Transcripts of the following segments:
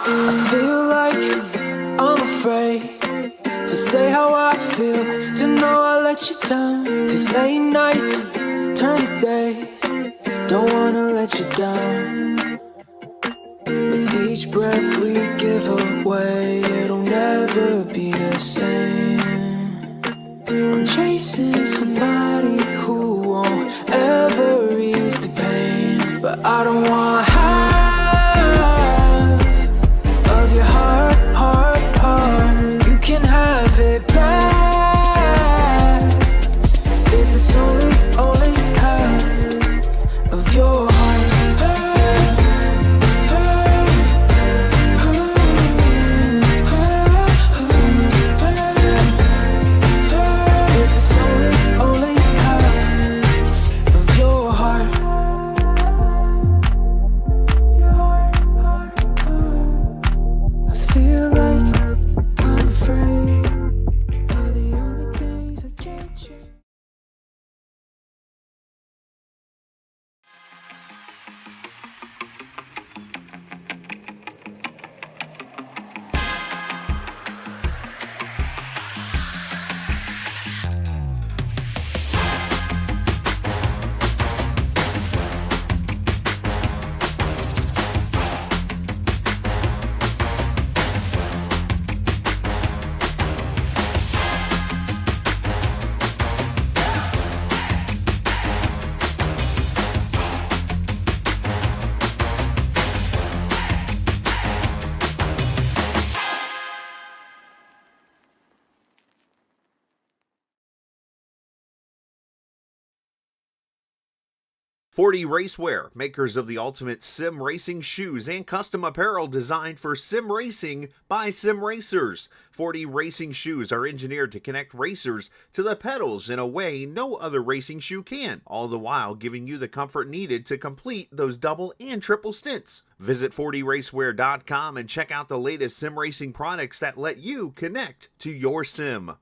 I feel like I'm afraid to say how I feel, to know I let you down. Cause late nights turn to days, don't wanna let you down. With each breath we give away, it'll never be the same. I'm chasing somebody who won't ever ease the pain, but I don't want half of your heart, heart, heart. You can have it back if it's only half of your heart. Racewear, makers of the ultimate sim racing shoes and custom apparel designed for sim racing by sim racers. 40 racing shoes are engineered to connect racers to the pedals in a way no other racing shoe can, all the while giving you the comfort needed to complete those double and triple stints. Visit 40racewear.com and check out the latest sim racing products that let you connect to your sim.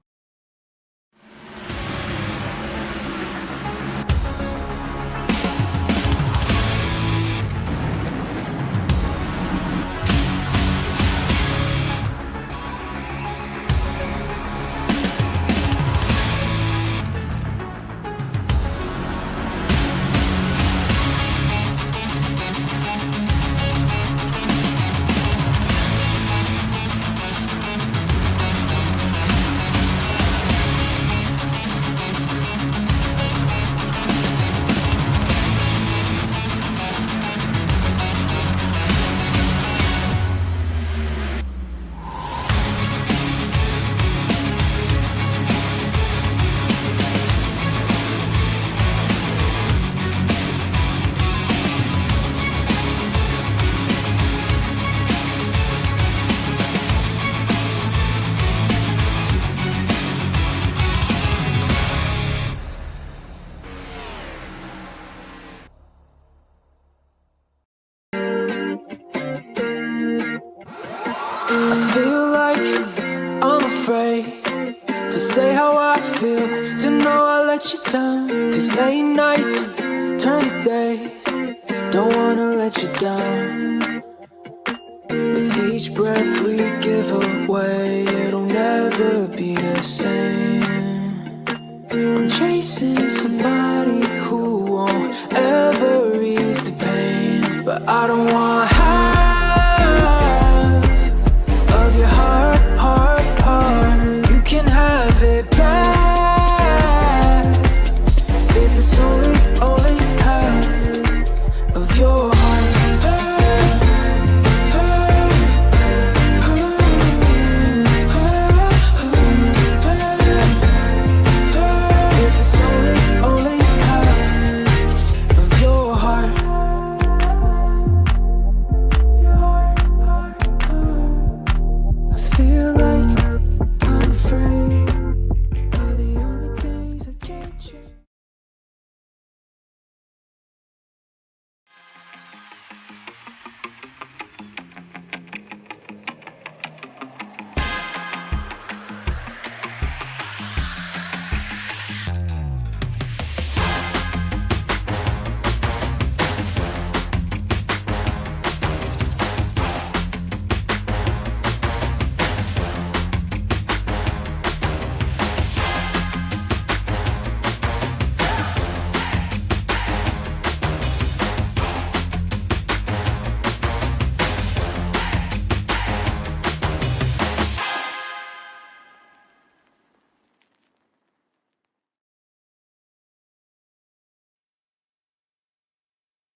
Say how I feel, to know I let you down. Cause late nights turn to days, don't wanna let you down. With each breath we give away, it'll never be the same. I'm chasing somebody who won't ever ease the pain, but I don't want half of your heart, heart, heart. You can have it back if it's only half of your heart. If it's only half of your heart.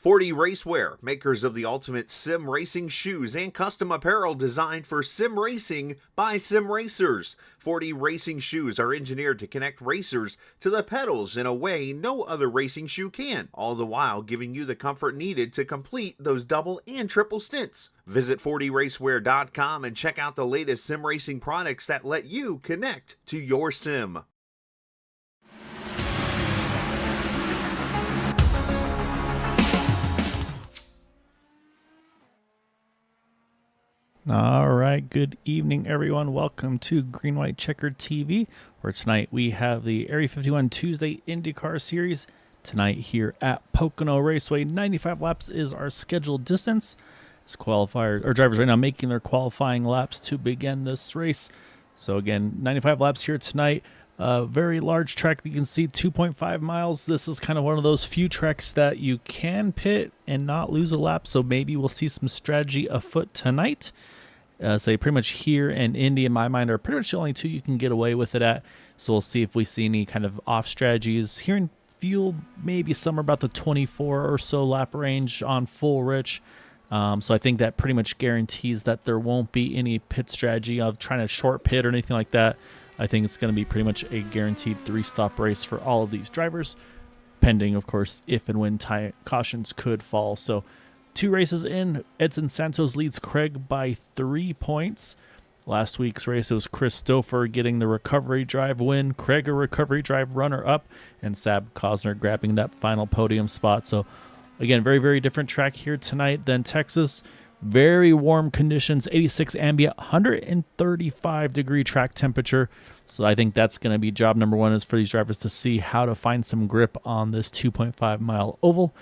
40 Racewear, makers of the ultimate sim racing shoes and custom apparel designed for sim racing by sim racers. 40 racing shoes are engineered to connect racers to the pedals in a way no other racing shoe can, all the while giving you the comfort needed to complete those double and triple stints. Visit 40racewear.com and check out the latest sim racing products that let you connect to your sim. All right, good evening, everyone. Welcome to Green White Checkered TV, where tonight we have the Area 51 Tuesday Indycar Series. Tonight here at Pocono Raceway, 95 laps is our scheduled distance. As qualifiers or drivers right now making their qualifying laps to begin this race. So again, 95 laps here tonight. Very large track that you can see, 2.5 miles. This is kind of one of those few tracks that you can pit and not lose a lap. So maybe we'll see some strategy afoot tonight. Say pretty much here and Indy, in my mind, are pretty much the only two you can get away with it at. So we'll see if we see any kind of off strategies. Here in fuel, maybe somewhere about the 24 or so lap range on full rich. So I think that pretty much guarantees that there won't be any pit strategy of trying to short pit or anything like that. I think it's going to be pretty much a guaranteed 3-stop race for all of these drivers, pending, of course, if and when cautions could fall. So 2 races in, Edson Santos leads Craig by 3 points. Last week's race, it was Chris Stouffer getting the recovery drive win, Craig a recovery drive runner-up, and Sab Cosner grabbing that final podium spot. So, again, very, very different track here tonight than Texas. Very warm conditions, 86 ambient, 135-degree track temperature. So I think that's going to be job number one, is for these drivers to see how to find some grip on this 2.5-mile oval.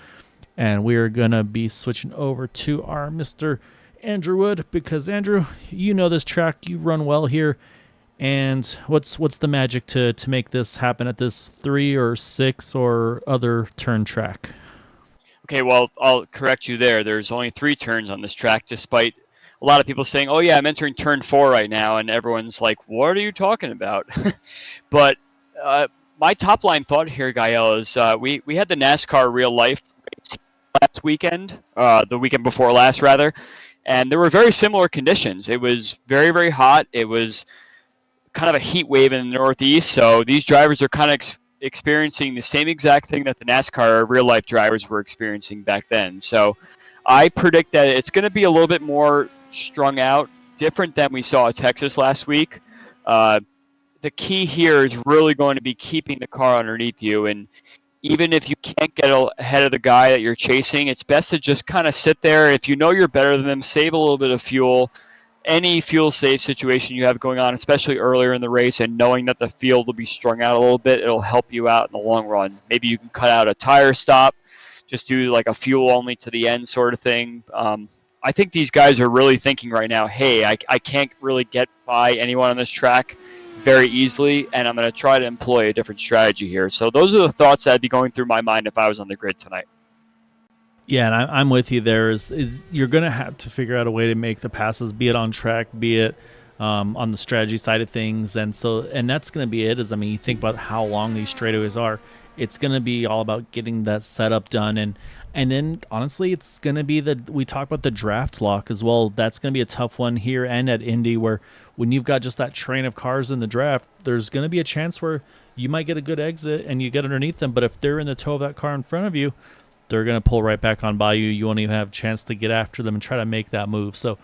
And we're going to be switching over to our Mr. Andrew Wood, because, Andrew, you know this track. You run well here. And what's the magic to make this happen at this 3 or 6 or other turn track? Okay, well, I'll correct you there. There's only 3 turns on this track, despite a lot of people saying, oh, yeah, I'm entering turn 4 right now. And everyone's like, what are you talking about? But my top-line thought here, Gael, is we had the NASCAR real-life race last weekend, the weekend before last, rather. And there were very similar conditions. It was very, very hot. It was kind of a heat wave in the Northeast. So these drivers are kind of experiencing the same exact thing that the NASCAR real-life drivers were experiencing back then. So I predict that it's going to be a little bit more strung out, different than we saw at Texas last week. The key here is really going to be keeping the car underneath you. And even if you can't get ahead of the guy that you're chasing, it's best to just kind of sit there. If you know you're better than them, save a little bit of fuel. Any fuel save situation you have going on, especially earlier in the race, and knowing that the field will be strung out a little bit, it'll help you out in the long run. Maybe you can cut out a tire stop, just do like a fuel only to the end sort of thing. I think these guys are really thinking right now, hey, I can't really get by anyone on this track very easily, and I'm going to try to employ a different strategy here. So those are the thoughts that would be going through my mind if I was on the grid tonight. Yeah, and I'm with you there. Is you're going to have to figure out a way to make the passes, be it on track, be it on the strategy side of things. And that's going to be it. You think about how long these straightaways are. It's going to be all about getting that setup done. And then, honestly, it's going to be we talk about the draft lock as well. That's going to be a tough one here and at Indy, where when you've got just that train of cars in the draft, there's going to be a chance where you might get a good exit and you get underneath them. But if they're in the toe of that car in front of you, they're going to pull right back on by you. You won't even have a chance to get after them and try to make that move. So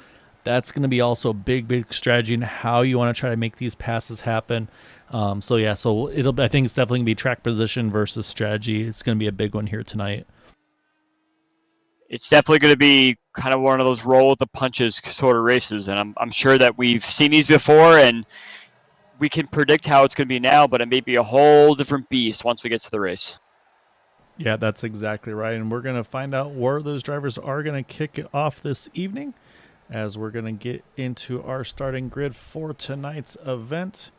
that's going to be also a big, big strategy in how you want to try to make these passes happen. I think it's definitely going to be track position versus strategy. It's going to be a big one here tonight. It's definitely going to be kind of one of those roll with the punches sort of races. And I'm sure that we've seen these before, and we can predict how it's going to be now, but it may be a whole different beast once we get to the race. Yeah, that's exactly right. And we're going to find out where those drivers are going to kick it off this evening, as we're going to get into our starting grid for tonight's event.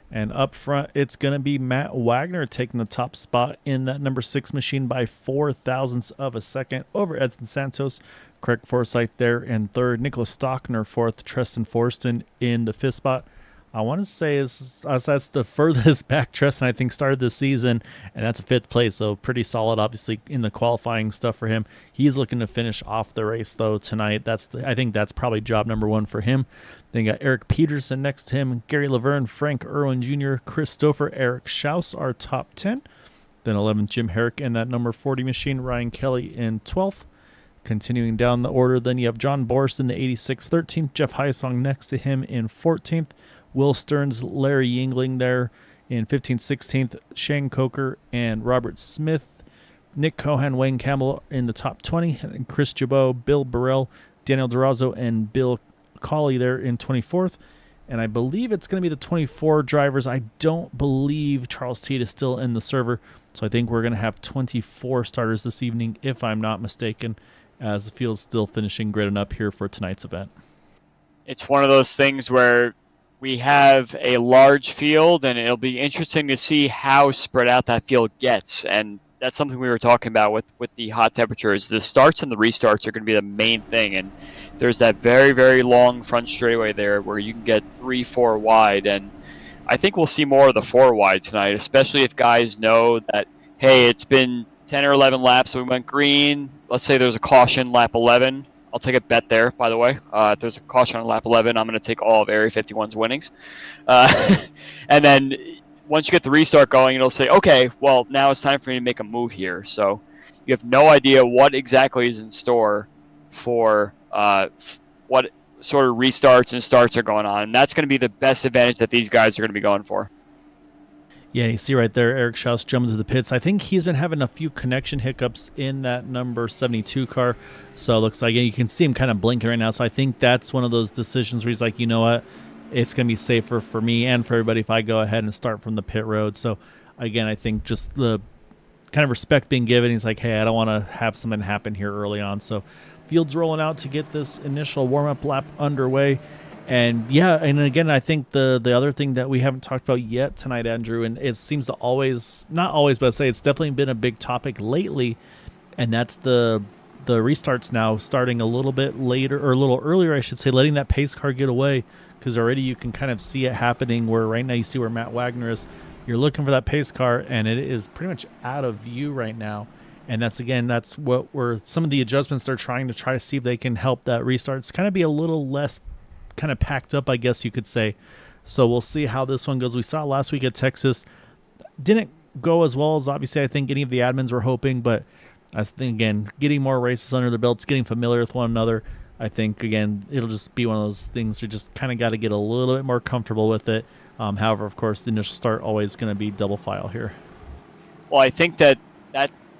And up front, it's going to be Matt Wagner taking the top spot in that number 6 machine by 4 thousandths of a second over Edson Santos. Craig Forsyth there in third. Nicholas Stockner fourth. Tristan Forston in the 5th spot. I want to say that's the furthest back Tristan I think started this season, and that's a 5th place, so pretty solid. Obviously in the qualifying stuff for him. He's looking to finish off the race though tonight. I think that's probably job number 1 for him. Then you got Eric Peterson next to him, Gary Laverne, Frank Irwin Jr., Christopher Eric Schaus are top 10. Then 11th, Jim Herrick in that number 40 machine, Ryan Kelly in 12th. Continuing down the order, then you have John Boris in the 86th, 13th, Jeff Heisong next to him in 14th, Will Stearns, Larry Yingling there in 15th, 16th, Shane Coker and Robert Smith, Nick Cohan, Wayne Campbell in the top 20, and Chris Jabot, Bill Burrell, Daniel Durazo, and Bill Colley there in 24th. And I believe it's going to be the 24 drivers. I don't believe Charles Teed is still in the server, so I think we're going to have 24 starters this evening, if I'm not mistaken, as the field's still finishing gridding up here for tonight's event. It's one of those things where we have a large field, and it'll be interesting to see how spread out that field gets. And that's something we were talking about with the hot temperatures. The starts and the restarts are going to be the main thing. And there's that very, very long front straightaway there where you can get 3-4 wide. And I think we'll see more of the 4 wide tonight, especially if guys know that, hey, it's been 10 or 11 laps, so we went green. Let's say there's a caution lap 11. I'll take a bet there, by the way. If there's a caution on lap 11, I'm going to take all of Area 51's winnings. And then once you get the restart going, it'll say, okay, well, now it's time for me to make a move here. So you have no idea what exactly is in store for what sort of restarts and starts are going on. And that's going to be the best advantage that these guys are going to be going for. Yeah, you see right there, Eric Schaus jumping to the pits. I think he's been having a few connection hiccups in that number 72 car. So it looks like you can see him kind of blinking right now. So I think that's one of those decisions where he's like, you know what, it's going to be safer for me and for everybody if I go ahead and start from the pit road. So again, I think just the kind of respect being given. He's like, hey, I don't want to have something happen here early on. So field's rolling out to get this initial warm-up lap underway. And yeah, and again, I think the other thing that we haven't talked about yet tonight, Andrew, and it seems to always, not always, but I say it's definitely been a big topic lately, and that's the restarts now starting a little bit later, or a little earlier, I should say, letting that pace car get away, because already you can kind of see it happening where right now you see where Matt Wagner is. You're looking for that pace car, and it is pretty much out of view right now. And that's what some of the adjustments they're trying to see if they can help that restarts kind of be a little less kind of packed up, I guess you could say. So we'll see how this one goes. We saw last week at Texas, didn't go as well as obviously I think any of the admins were hoping, but I think again, getting more races under the belts, getting familiar with one another, I think again it'll just be one of those things you just kind of got to get a little bit more comfortable with it. However, of course, the initial start always going to be double file here. Well, I think that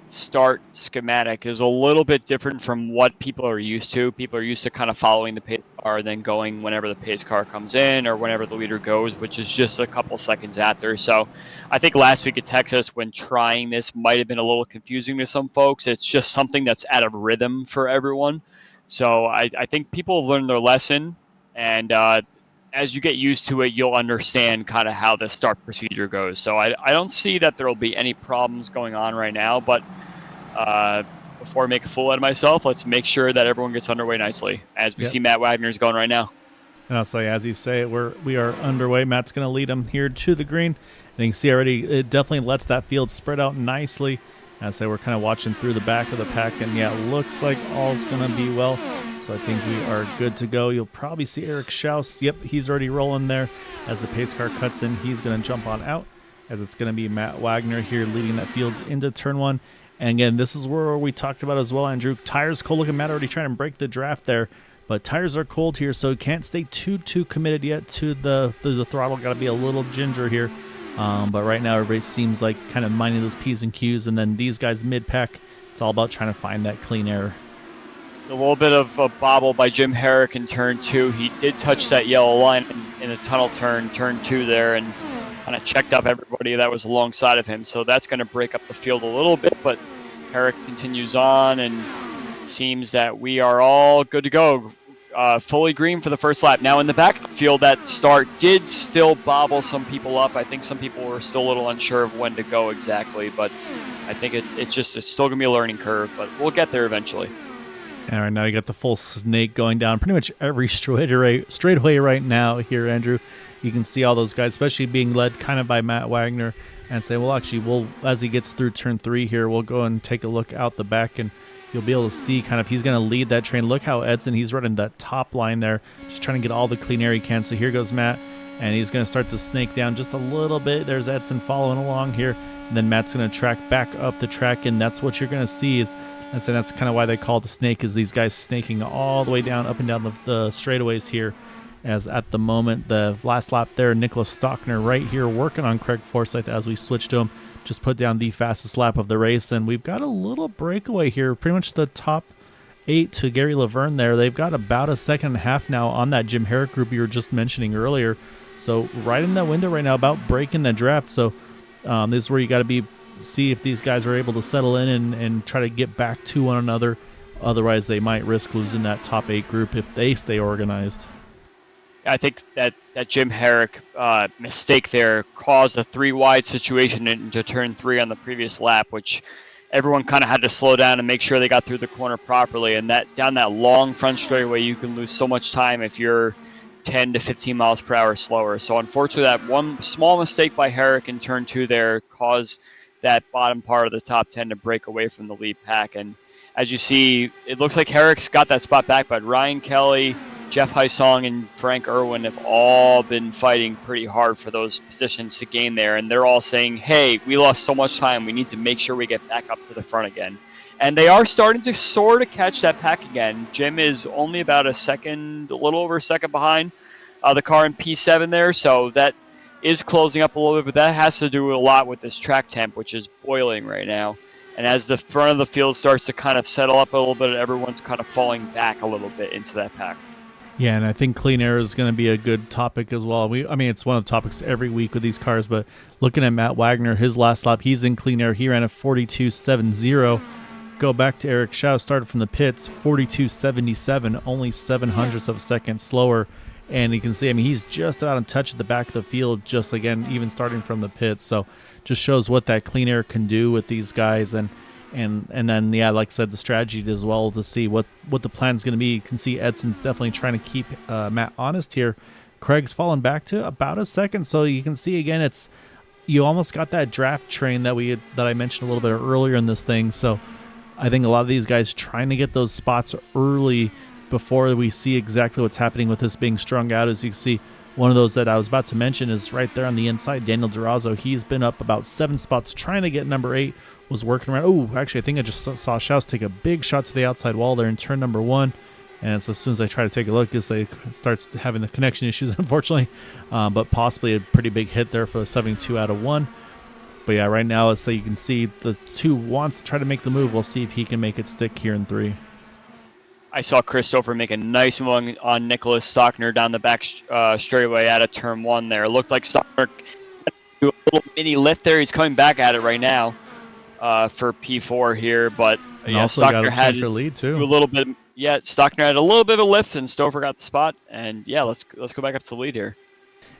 start schematic is a little bit different from what people are used to. People are used to kind of following the pace car and then going whenever the pace car comes in or whenever the leader goes, which is just a couple seconds after. So I think last week at Texas, when trying this, might have been a little confusing to some folks. It's just something that's out of rhythm for everyone. So I think people have learned their lesson, and as you get used to it, you'll understand kind of how the start procedure goes. So I don't see that there will be any problems going on right now, but before I make a fool out of myself, let's make sure that everyone gets underway nicely, as we see Matt Wagner's going right now. And I'll say, as you say, we are underway. Matt's going to lead him here to the green. And you can see already, it definitely lets that field spread out nicely. As I say, we're kind of watching through the back of the pack, and yeah, it looks like all's going to be well. So I think we are good to go. You'll probably see Eric Schaus. Yep, he's already rolling there. As the pace car cuts in, he's going to jump on out, as it's going to be Matt Wagner here leading that field into turn one. And again, this is where we talked about as well, Andrew. Tires cold. Look at Matt already trying to break the draft there. But tires are cold here, so can't stay too committed yet to the throttle. Got to be a little ginger here. But right now, everybody seems like kind of minding those P's and Q's. And then these guys mid-pack, it's all about trying to find that clean air. A little bit of a bobble by Jim Herrick in turn two. He did touch that yellow line in a tunnel turn two there, and kind of checked up everybody that was alongside of him. So that's going to break up the field a little bit, but Herrick continues on, and it seems that we are all good to go. Fully green for the first lap. Now in the back of the field, that start did still bobble some people up. I think some people were still a little unsure of when to go exactly, but I think it's still going to be a learning curve, but we'll get there eventually. And right now you got the full snake going down pretty much every straightaway right now here, Andrew. you can see all those guys, especially being led kind of by Matt Wagner, and say, well, actually, as he gets through turn 3 here, we'll go and take a look out the back, and you'll be able to see kind of he's going to lead that train. Look how Edson, he's running that top line there, just trying to get all the clean air he can. So here goes Matt, and he's going to start to snake down just a little bit. There's Edson following along here, and then Matt's going to track back up the track, and that's what you're going to see is, and so that's kind of why they call it the snake, is these guys snaking all the way down, up and down the straightaways here. As at the moment, the last lap there, Nicholas Stockner right here working on Craig Forsyth as we switch to him. Just put down the fastest lap of the race, and we've got a little breakaway here. Pretty much the top 8 to Gary Laverne there. They've got about a second and a half now on that Jim Herrick group you were just mentioning earlier. So right in that window right now, about breaking the draft. So this is where you got to see if these guys are able to settle in and try to get back to one another. Otherwise, they might risk losing that top 8 group if they stay organized. I think that Jim Herrick mistake there caused a 3-wide situation into turn 3 on the previous lap, which everyone kind of had to slow down and make sure they got through the corner properly. And that down that long front straightaway, you can lose so much time if you're 10 to 15 miles per hour slower. So unfortunately, that one small mistake by Herrick in turn 2 there caused that bottom part of the top 10 to break away from the lead pack. And as you see, it looks like Herrick's got that spot back, but Ryan Kelly, Jeff Hysong, and Frank Irwin have all been fighting pretty hard for those positions to gain there, and they're all saying, hey, we lost so much time, we need to make sure we get back up to the front again. And they are starting to sort of catch that pack again. Jim is only about a little over a second behind the car in P7 there, so that is closing up a little bit, but that has to do a lot with this track temp, which is boiling right now. And as the front of the field starts to kind of settle up a little bit, everyone's kind of falling back a little bit into that pack. Yeah, and I think clean air is going to be a good topic as well. It's one of the topics every week with these cars, but looking at Matt Wagner, his last lap, he's in clean air. He ran a 42.70. Go back to Eric Schau, started from the pits, 42.77, only 0.07 of a second slower. And you can see, he's just about in touch at the back of the field, just again, even starting from the pits. So just shows what that clean air can do with these guys. And then, yeah, like I said, the strategy as well to see what the plan's going to be. You can see Edson's definitely trying to keep Matt honest here. Craig's fallen back to about a second. So you can see, again, you almost got that draft train that I mentioned a little bit earlier in this thing. So I think a lot of these guys trying to get those spots early before we see exactly what's happening with this being strung out. As you can see, one of those that I was about to mention is right there on the inside, Daniel Durazo. He's been up about 7 spots trying to get number 8. Was working around. Oh, actually, I think I just saw Schaus take a big shot to the outside wall there in turn number 1. And as soon as I try to take a look, it starts having the connection issues, unfortunately. But possibly a pretty big hit there for a 72 out of 1. But yeah, right now, let's say you can see the 2 wants to try to make the move. We'll see if he can make it stick here in 3. I saw Christopher make a nice one on Nicholas Stockner down the back straightaway out of turn 1 there. It looked like Stockner do a little mini lift there. He's coming back at it right now. For P4 here, but and yeah, also Stockner got had a lead too. A little bit. Yeah, Stockner had a little bit of a lift, and Stover got the spot. And yeah, let's go back up to the lead here.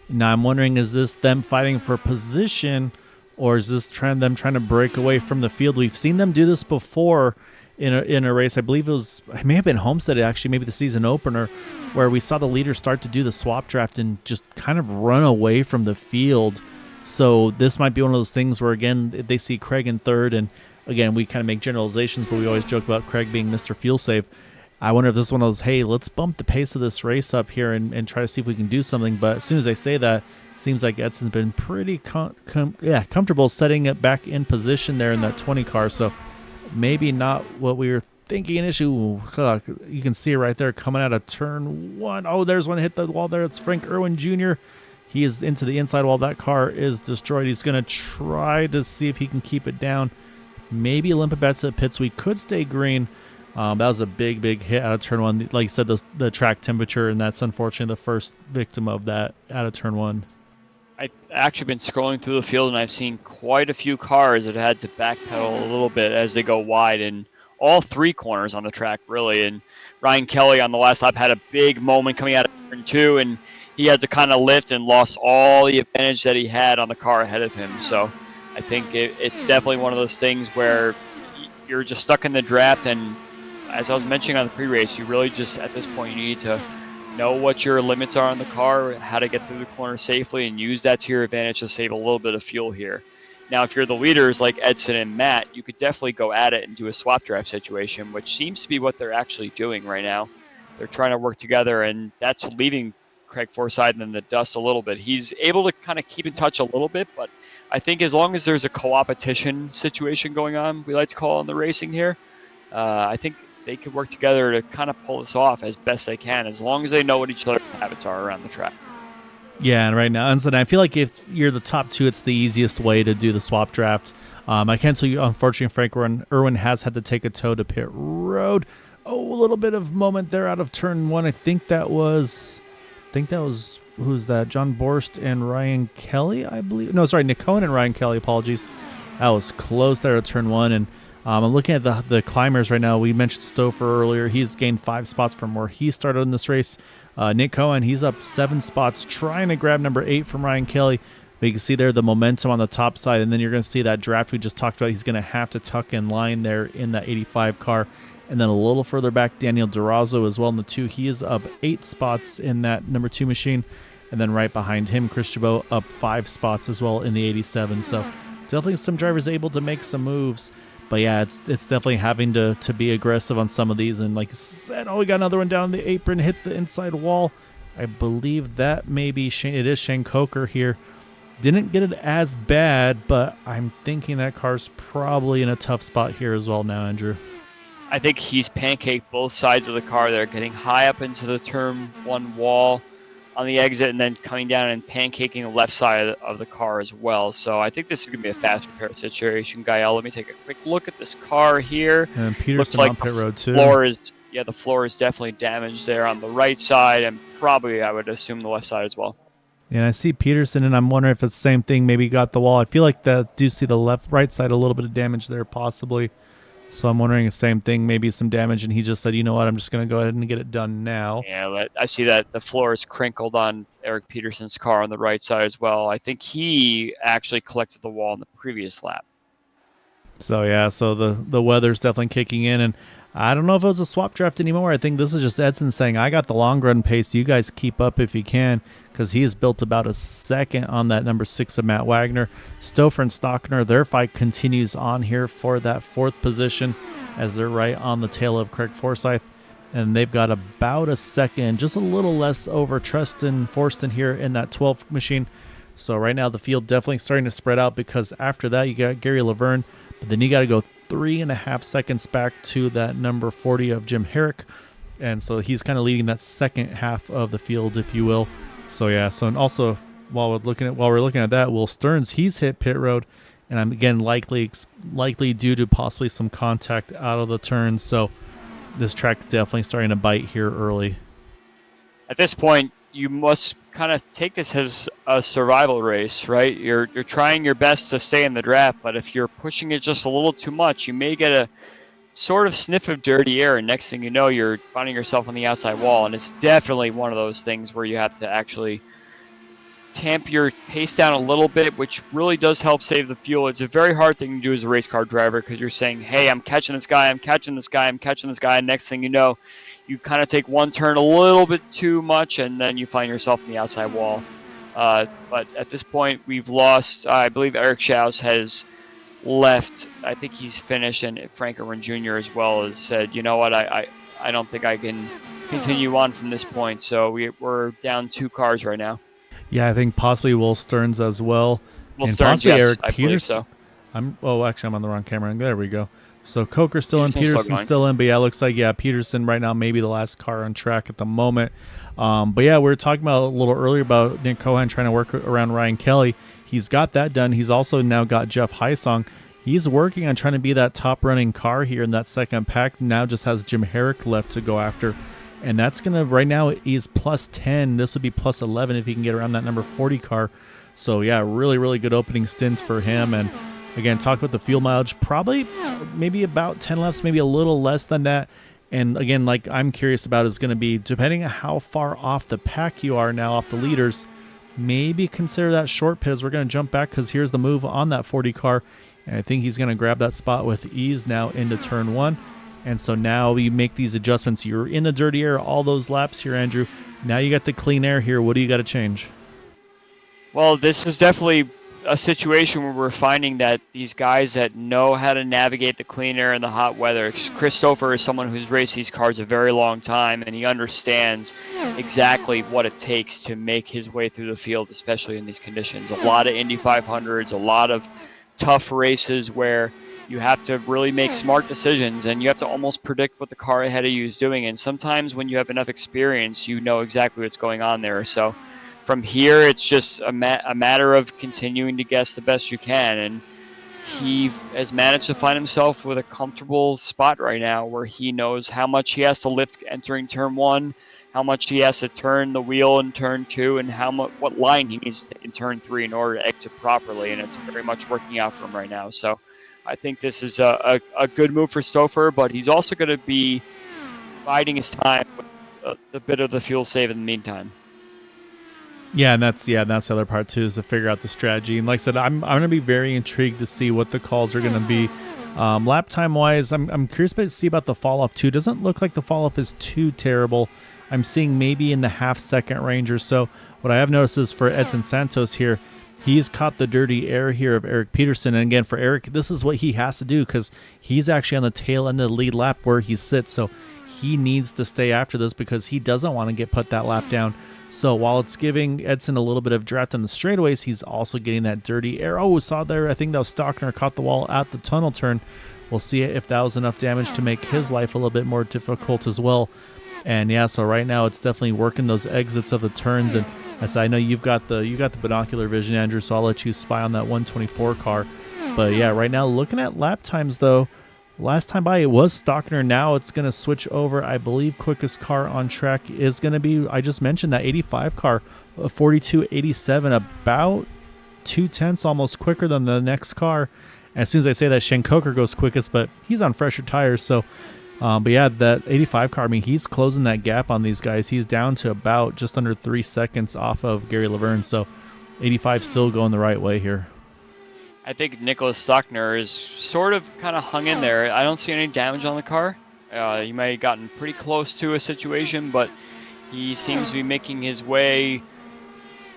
Now I'm wondering, is this them fighting for position, or is this them trying to break away from the field? We've seen them do this before in a race. I believe it may have been Homestead actually, maybe the season opener, where we saw the leader start to do the swap draft and just kind of run away from the field. So this might be one of those things where, again, they see Craig in 3rd, and again, we kind of make generalizations, but we always joke about Craig being Mr. Fuel Save. I wonder if this is one of those, hey, let's bump the pace of this race up here and try to see if we can do something. But as soon as I say that, it seems like Edson's been pretty comfortable setting it back in position there in that 20 car. So maybe not what we were thinking initially. You can see it right there coming out of turn 1. Oh, there's one hit the wall there. It's Frank Irwin Jr. He is into the inside wall. That car is destroyed. He's going to try to see if he can keep it down. Maybe limp it back to the pits. We could stay green. That was a big hit out of turn 1. Like you said, the track temperature, and that's unfortunately the first victim of that out of turn 1. I've actually been scrolling through the field, and I've seen quite a few cars that had to backpedal a little bit as they go wide in all 3 corners on the track, really. And Ryan Kelly on the last lap had a big moment coming out of turn 2, and he had to kind of lift and lost all the advantage that he had on the car ahead of him. So I think it's definitely one of those things where you're just stuck in the draft. And as I was mentioning on the pre-race, you really just, at this point, you need to know what your limits are on the car, how to get through the corner safely, and use that to your advantage to save a little bit of fuel here. Now, if you're the leaders like Edson and Matt, you could definitely go at it and do a swap drive situation, which seems to be what they're actually doing right now. They're trying to work together, and that's leaving Craig Forsyth in the dust a little bit. He's able to kind of keep in touch a little bit, but I think as long as there's a co-opetition situation going on, we like to call it in the racing here, I think they could work together to kind of pull this off as best they can, as long as they know what each other's habits are around the track. Yeah, and right now, and I feel like if you're the top two, it's the easiest way to do the swap draft. I can tell you, unfortunately, Frank Irwin has had to take a tow to pit road. Oh, a little bit of moment there out of turn one. I think that was, who's that? John Borst and Ryan Kelly, I believe. No, sorry, Nick Cohen and Ryan Kelly. Apologies. That was close there at turn one. And I'm looking at the climbers right now. We mentioned Stouffer earlier. He's gained 5 spots from where he started in this race. Nick Cohen, he's up 7 spots, trying to grab number 8 from Ryan Kelly. But you can see there the momentum on the top side, and then you're going to see that draft we just talked about. He's going to have to tuck in line there in that 85 car. And then a little further back, Daniel Durazo as well in the 2. He is up 8 spots in that number 2 machine. And then right behind him, Chris Chabot up 5 spots as well in the 87. So definitely some drivers able to make some moves. But yeah, it's definitely having to be aggressive on some of these. And like I said, we got another one down the apron, hit the inside wall. I believe that maybe it is Shane Coker here. Didn't get it as bad, but I'm thinking that car's probably in a tough spot here as well now, Andrew. I think he's pancaked both sides of the car. They're getting high up into the turn one wall on the exit and then coming down and pancaking the left side of the car as well. So I think this is going to be a fast repair situation. Gael, let me take a quick look at this car here. And Peterson looks like on pit road too. The floor is definitely damaged there on the right side, and probably I would assume the left side as well. And I see Peterson, and I'm wondering if it's the same thing. Maybe got the wall. I feel like that do see the right side a little bit of damage there possibly. So I'm wondering the same thing, maybe some damage, and he just said, you know what, I'm just going to go ahead and get it done now. Yeah, I see that the floor is crinkled on Eric Peterson's car on the right side as well. I think he actually collected the wall in the previous lap. So yeah, so the weather's definitely kicking in, and I don't know if it was a swap draft anymore. I think this is just Edson saying, I got the long run pace. You guys keep up if you can, because he has built about a second on that number 6 of Matt Wagner. Stouffer and Stockner, their fight continues on here for that 4th position as they're right on the tail of Craig Forsyth. And they've got about a second, just a little less over Tristan Forston here in that 12th machine. So right now the field definitely starting to spread out, because after that you got Gary Laverne, but then you got to go 3.5 seconds back to that number 40 of Jim Herrick. And so he's kind of leading that second half of the field, if you will. So yeah, so and also while we're looking at that, Will Stearns, he's hit pit road, and I'm again likely due to possibly some contact out of the turn. So this track definitely starting to bite here early. At this point, you must kind of take this as a survival race, right? You're trying your best to stay in the draft, but if you're pushing it just a little too much, you may get a sort of sniff of dirty air, and next thing you know, you're finding yourself on the outside wall. And it's definitely one of those things where you have to actually tamp your pace down a little bit, which really does help save the fuel. It's a very hard thing to do as a race car driver, because you're saying, hey, I'm catching this guy, I'm catching this guy, I'm catching this guy, and next thing you know, you kind of take one turn a little bit too much, and then you find yourself in the outside wall. But at this point, we've lost, I believe Eric Schaus has left. I think he's finished, and Frank Irwin Jr. as well has said, you know what, I don't think I can continue on from this point. So we're down 2 cars right now. Yeah, I think possibly Will Stearns as well. Will and Stearns, possibly yes, Eric I believe so. I'm on the wrong camera. There we go. So Coker's still in, Peterson's going. still in, but yeah, it looks like, Peterson right now maybe the last car on track at the moment. But yeah, we were talking about a little earlier about Nick Cohen trying to work around Ryan Kelly. He's got that done. He's also now got Jeff Heisong. He's working on trying to be that top running car here in that second pack. Now just has Jim Herrick left to go after. And that's going to, right now, he's plus 10. This would be plus 11 if he can get around that number 40 car. So, yeah, really, really good opening stints for him. And, again, talk about the fuel mileage, probably maybe about 10 laps, maybe a little less than that. And, again, like I'm curious about is going to be, depending on how far off the pack you are now, off the leaders, maybe consider that short pit as we're going to jump back, because here's the move on that 40 car. And I think he's going to grab that spot with ease now into turn 1. And so now you make these adjustments. You're in the dirty air all those laps here, Andrew. Now you got the clean air here. What do you got to change? Well, this is definitely a situation where we're finding that these guys that know how to navigate the clean air and the hot weather. Christopher is someone who's raced these cars a very long time, and he understands exactly what it takes to make his way through the field, especially in these conditions. A lot of Indy 500s, a lot of tough races where you have to really make smart decisions, and you have to almost predict what the car ahead of you is doing. And sometimes when you have enough experience, you know exactly what's going on there. So from here, it's just a matter of continuing to guess the best you can. And he has managed to find himself with a comfortable spot right now where he knows how much he has to lift entering turn 1, how much he has to turn the wheel in turn 2, and what line he needs in turn 3 in order to exit properly. And it's very much working out for him right now. So I think this is a good move for Stouffer, but he's also going to be biding his time with a bit of the fuel save in the meantime. Yeah, and that's the other part too, is to figure out the strategy. And like I said, I'm gonna be very intrigued to see what the calls are gonna be. Lap time wise, I'm curious to see about the fall off too. Doesn't look like the fall off is too terrible. I'm seeing maybe in the half-second range or so. What I have noticed is for Edson Santos here, he's caught the dirty air here of Eric Peterson. And again, for Eric, this is what he has to do because he's actually on the tail end of the lead lap where he sits. So he needs to stay after this because he doesn't want to get put that lap down. So while it's giving Edson a little bit of draft in the straightaways, he's also getting that dirty air. Oh, we saw there, I think that was Stockner caught the wall at the tunnel turn. We'll see if that was enough damage to make his life a little bit more difficult as well. And yeah, so right now it's definitely working those exits of the turns. And as I know you've got the binocular vision, Andrew, so I'll let you spy on that 124 car. But yeah, right now looking at lap times though, last time by it was Stockner. Now it's going to switch over. I believe quickest car on track is going to be, I just mentioned that 85 car, 42.87, about 2/10 almost quicker than the next car. As soon as I say that, Shankoker goes quickest, but he's on fresher tires. So, but yeah, that 85 car, I mean, he's closing that gap on these guys. He's down to about just under 3 seconds off of Gary Laverne. So 85 still going the right way here. I think Nicholas Stockner is sort of kind of hung in there. I don't see any damage on the car. He may have gotten pretty close to a situation, but he seems to be making his way.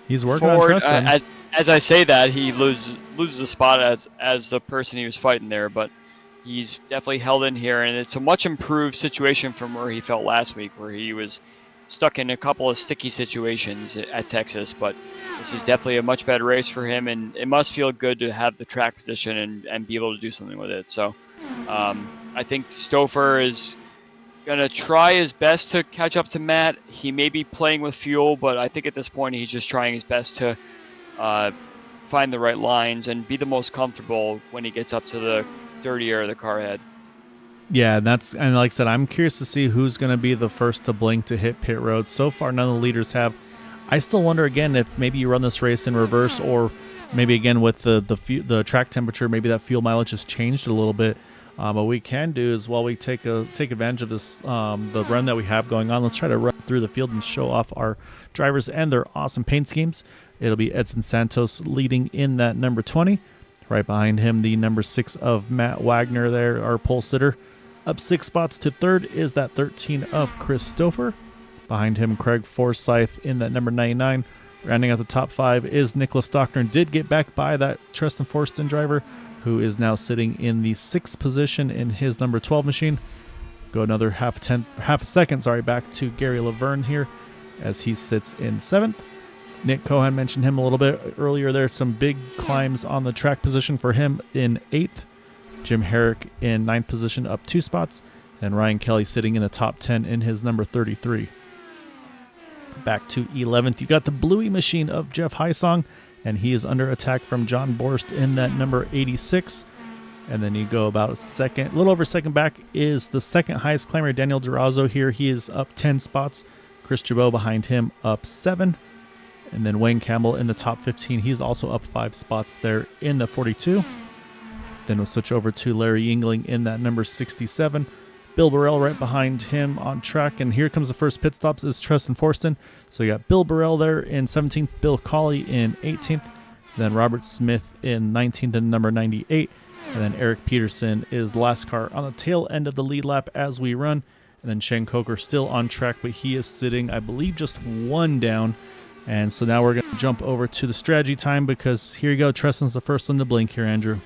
He's working forward. on trust. As I say that, he loses the spot as the person he was fighting there, but he's definitely held in here, and it's a much improved situation from where he felt last week, where he was stuck in a couple of sticky situations at Texas. But this is definitely a much better race for him, and it must feel good to have the track position and be able to do something with it. So I think Stouffer is going to try his best to catch up to Matt. He may be playing with fuel, but I think at this point he's just trying his best to find the right lines and be the most comfortable when he gets up to the dirty air of the car head. Yeah, and like I said, I'm curious to see who's going to be the first to blink to hit pit road. So far, none of the leaders have. I still wonder again if maybe you run this race in reverse, or maybe again with the track temperature, maybe that fuel mileage has changed a little bit. What we can do is while we take advantage of this the run that we have going on, let's try to run through the field and show off our drivers and their awesome paint schemes. It'll be Edson Santos leading in that number 20. Right behind him, the number 6 of Matt Wagner there, our pole sitter. Up 6 spots to third is that 13 of Chris Stouffer. Behind him, Craig Forsyth in that number 99. Rounding out the top 5 is Nicholas Stockner. Did get back by that Tristan Forston driver, who is now sitting in the 6th position in his number 12 machine. Go another half a second back to Gary Laverne here as he sits in 7th. Nick Cohen mentioned him a little bit earlier there. Some big climbs on the track position for him in 8th. Jim Herrick in 9th position, up 2 spots. And Ryan Kelly sitting in the top 10 in his number 33. Back to 11th, you got the Bluey machine of Jeff Hysong, and he is under attack from John Borst in that number 86. And then you go about a little over second back is the second highest climber, Daniel Durazo here. He is up 10 spots. Chris Chabot behind him up 7. And then Wayne Campbell in the top 15. He's also up 5 spots there in the 42. Then we'll switch over to Larry Yingling in that number 67. Bill Burrell right behind him on track. And here comes the first pit stops is Tristan Forston. So you got Bill Burrell there in 17th, Bill Colley in 18th, then Robert Smith in 19th and number 98. And then Eric Peterson is the last car on the tail end of the lead lap as we run. And then Shane Coker still on track, but he is sitting, I believe, just one down. And so now we're going to jump over to the strategy time because here you go. Treston's the first one to blink here, Andrew.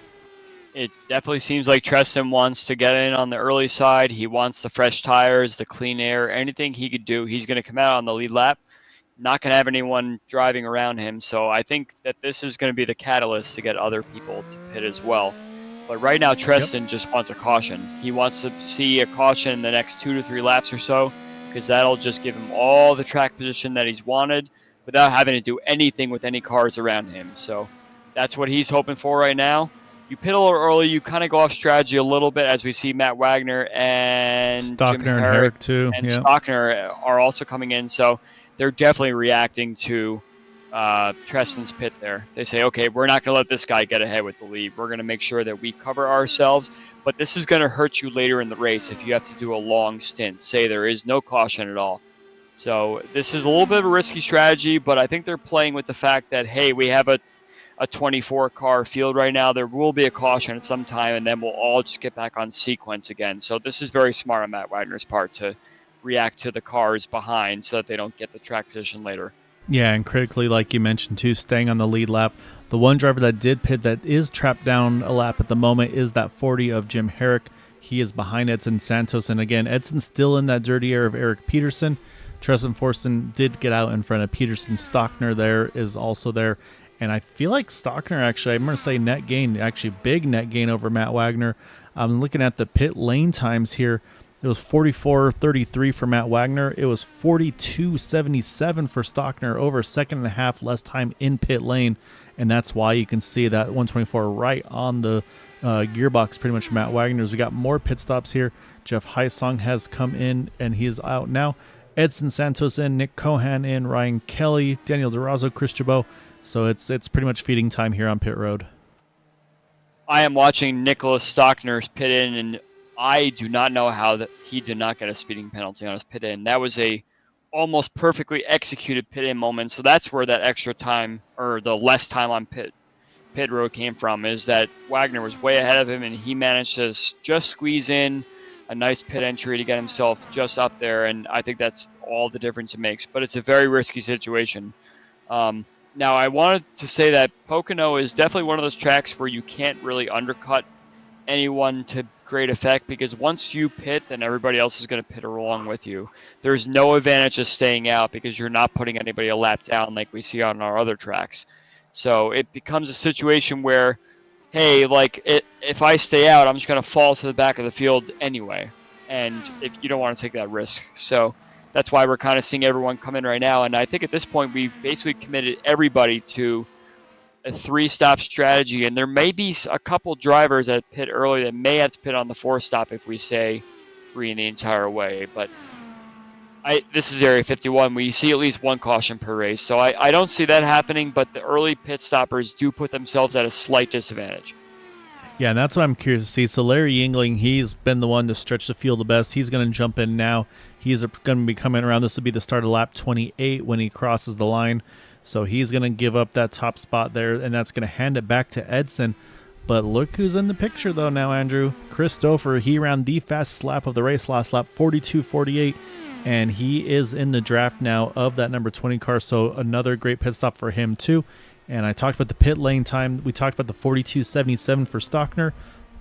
It definitely seems like Treston wants to get in on the early side. He wants the fresh tires, the clean air, anything he could do. He's going to come out on the lead lap. Not going to have anyone driving around him. So I think that this is going to be the catalyst to get other people to pit as well. But right now, Treston just wants a caution. He wants to see a caution in the next 2 to 3 laps or so, because that'll just give him all the track position that he's wanted without having to do anything with any cars around him. So that's what he's hoping for right now. You pit a little early, you kind of go off strategy a little bit, as we see Matt Wagner and Stockner Jim and Herrick too. and Stockner are also coming in. So they're definitely reacting to Treston's pit there. They say, okay, we're not going to let this guy get ahead with the lead. We're going to make sure that we cover ourselves, but this is going to hurt you later in the race if you have to do a long stint. Say there is no caution at all. So this is a little bit of a risky strategy, but I think they're playing with the fact that, hey, we have a 24-car field right now. There will be a caution at some time, and then we'll all just get back on sequence again. So this is very smart on Matt Wagner's part to react to the cars behind so that they don't get the track position later. Yeah, and critically, like you mentioned too, staying on the lead lap. The one driver that did pit that is trapped down a lap at the moment is that 40 of Jim Herrick. He is behind Edson Santos, and again, Edson's still in that dirty air of Eric Peterson. Treston Forsten did get out in front of Peterson. Stockner there is also there, and I feel like Stockner actually, I'm going to say net gain, actually big net gain over Matt Wagner. I'm looking at the pit lane times here. It was 44.33 for Matt Wagner. It was 42.77 for Stockner, over a second and a half less time in pit lane. And that's why you can see that 124 right on the gearbox, pretty much for Matt Wagner's. We got more pit stops here. Jeff Heisong has come in, and he is out now. Edson Santos in, Nick Cohan in, Ryan Kelly, Daniel DeRozzo, Chris Chabot. So it's pretty much feeding time here on pit road. I am watching Nicholas Stockner's pit in, and I do not know how that he did not get a speeding penalty on his pit in. That was a almost perfectly executed pit in moment. So that's where that extra time, or the less time on pit road came from, is that Wagner was way ahead of him, and he managed to just squeeze in a nice pit entry to get himself just up there. And I think that's all the difference it makes. But it's a very risky situation. Now, I wanted to say that Pocono is definitely one of those tracks where you can't really undercut anyone to great effect, because once you pit, then everybody else is going to pit along with you. There's no advantage of staying out because you're not putting anybody a lap down like we see on our other tracks. So it becomes a situation where, hey, if I stay out, I'm just going to fall to the back of the field anyway. And if you don't want to take that risk. So that's why we're kind of seeing everyone come in right now. And I think at this point, we've basically committed everybody to a 3-stop strategy, and there may be a couple drivers that pit early that may have to pit on the 4-stop if we say 3 in the entire way. But this is Area 51. We see at least one caution per race, so I don't see that happening, but the early pit stoppers do put themselves at a slight disadvantage. Yeah, and that's what I'm curious to see. So Larry Yingling, he's been the one to stretch the field the best. He's going to jump in now. He's going to be coming around. This will be the start of lap 28 when he crosses the line. So he's going to give up that top spot there, and that's going to hand it back to Edson. But look who's in the picture, though, now, Andrew. Chris Stouffer, he ran the fastest lap of the race last lap, 42.48, and he is in the draft now of that number 20 car, so another great pit stop for him, too. And I talked about the pit lane time. We talked about the 42.77 for Stockner,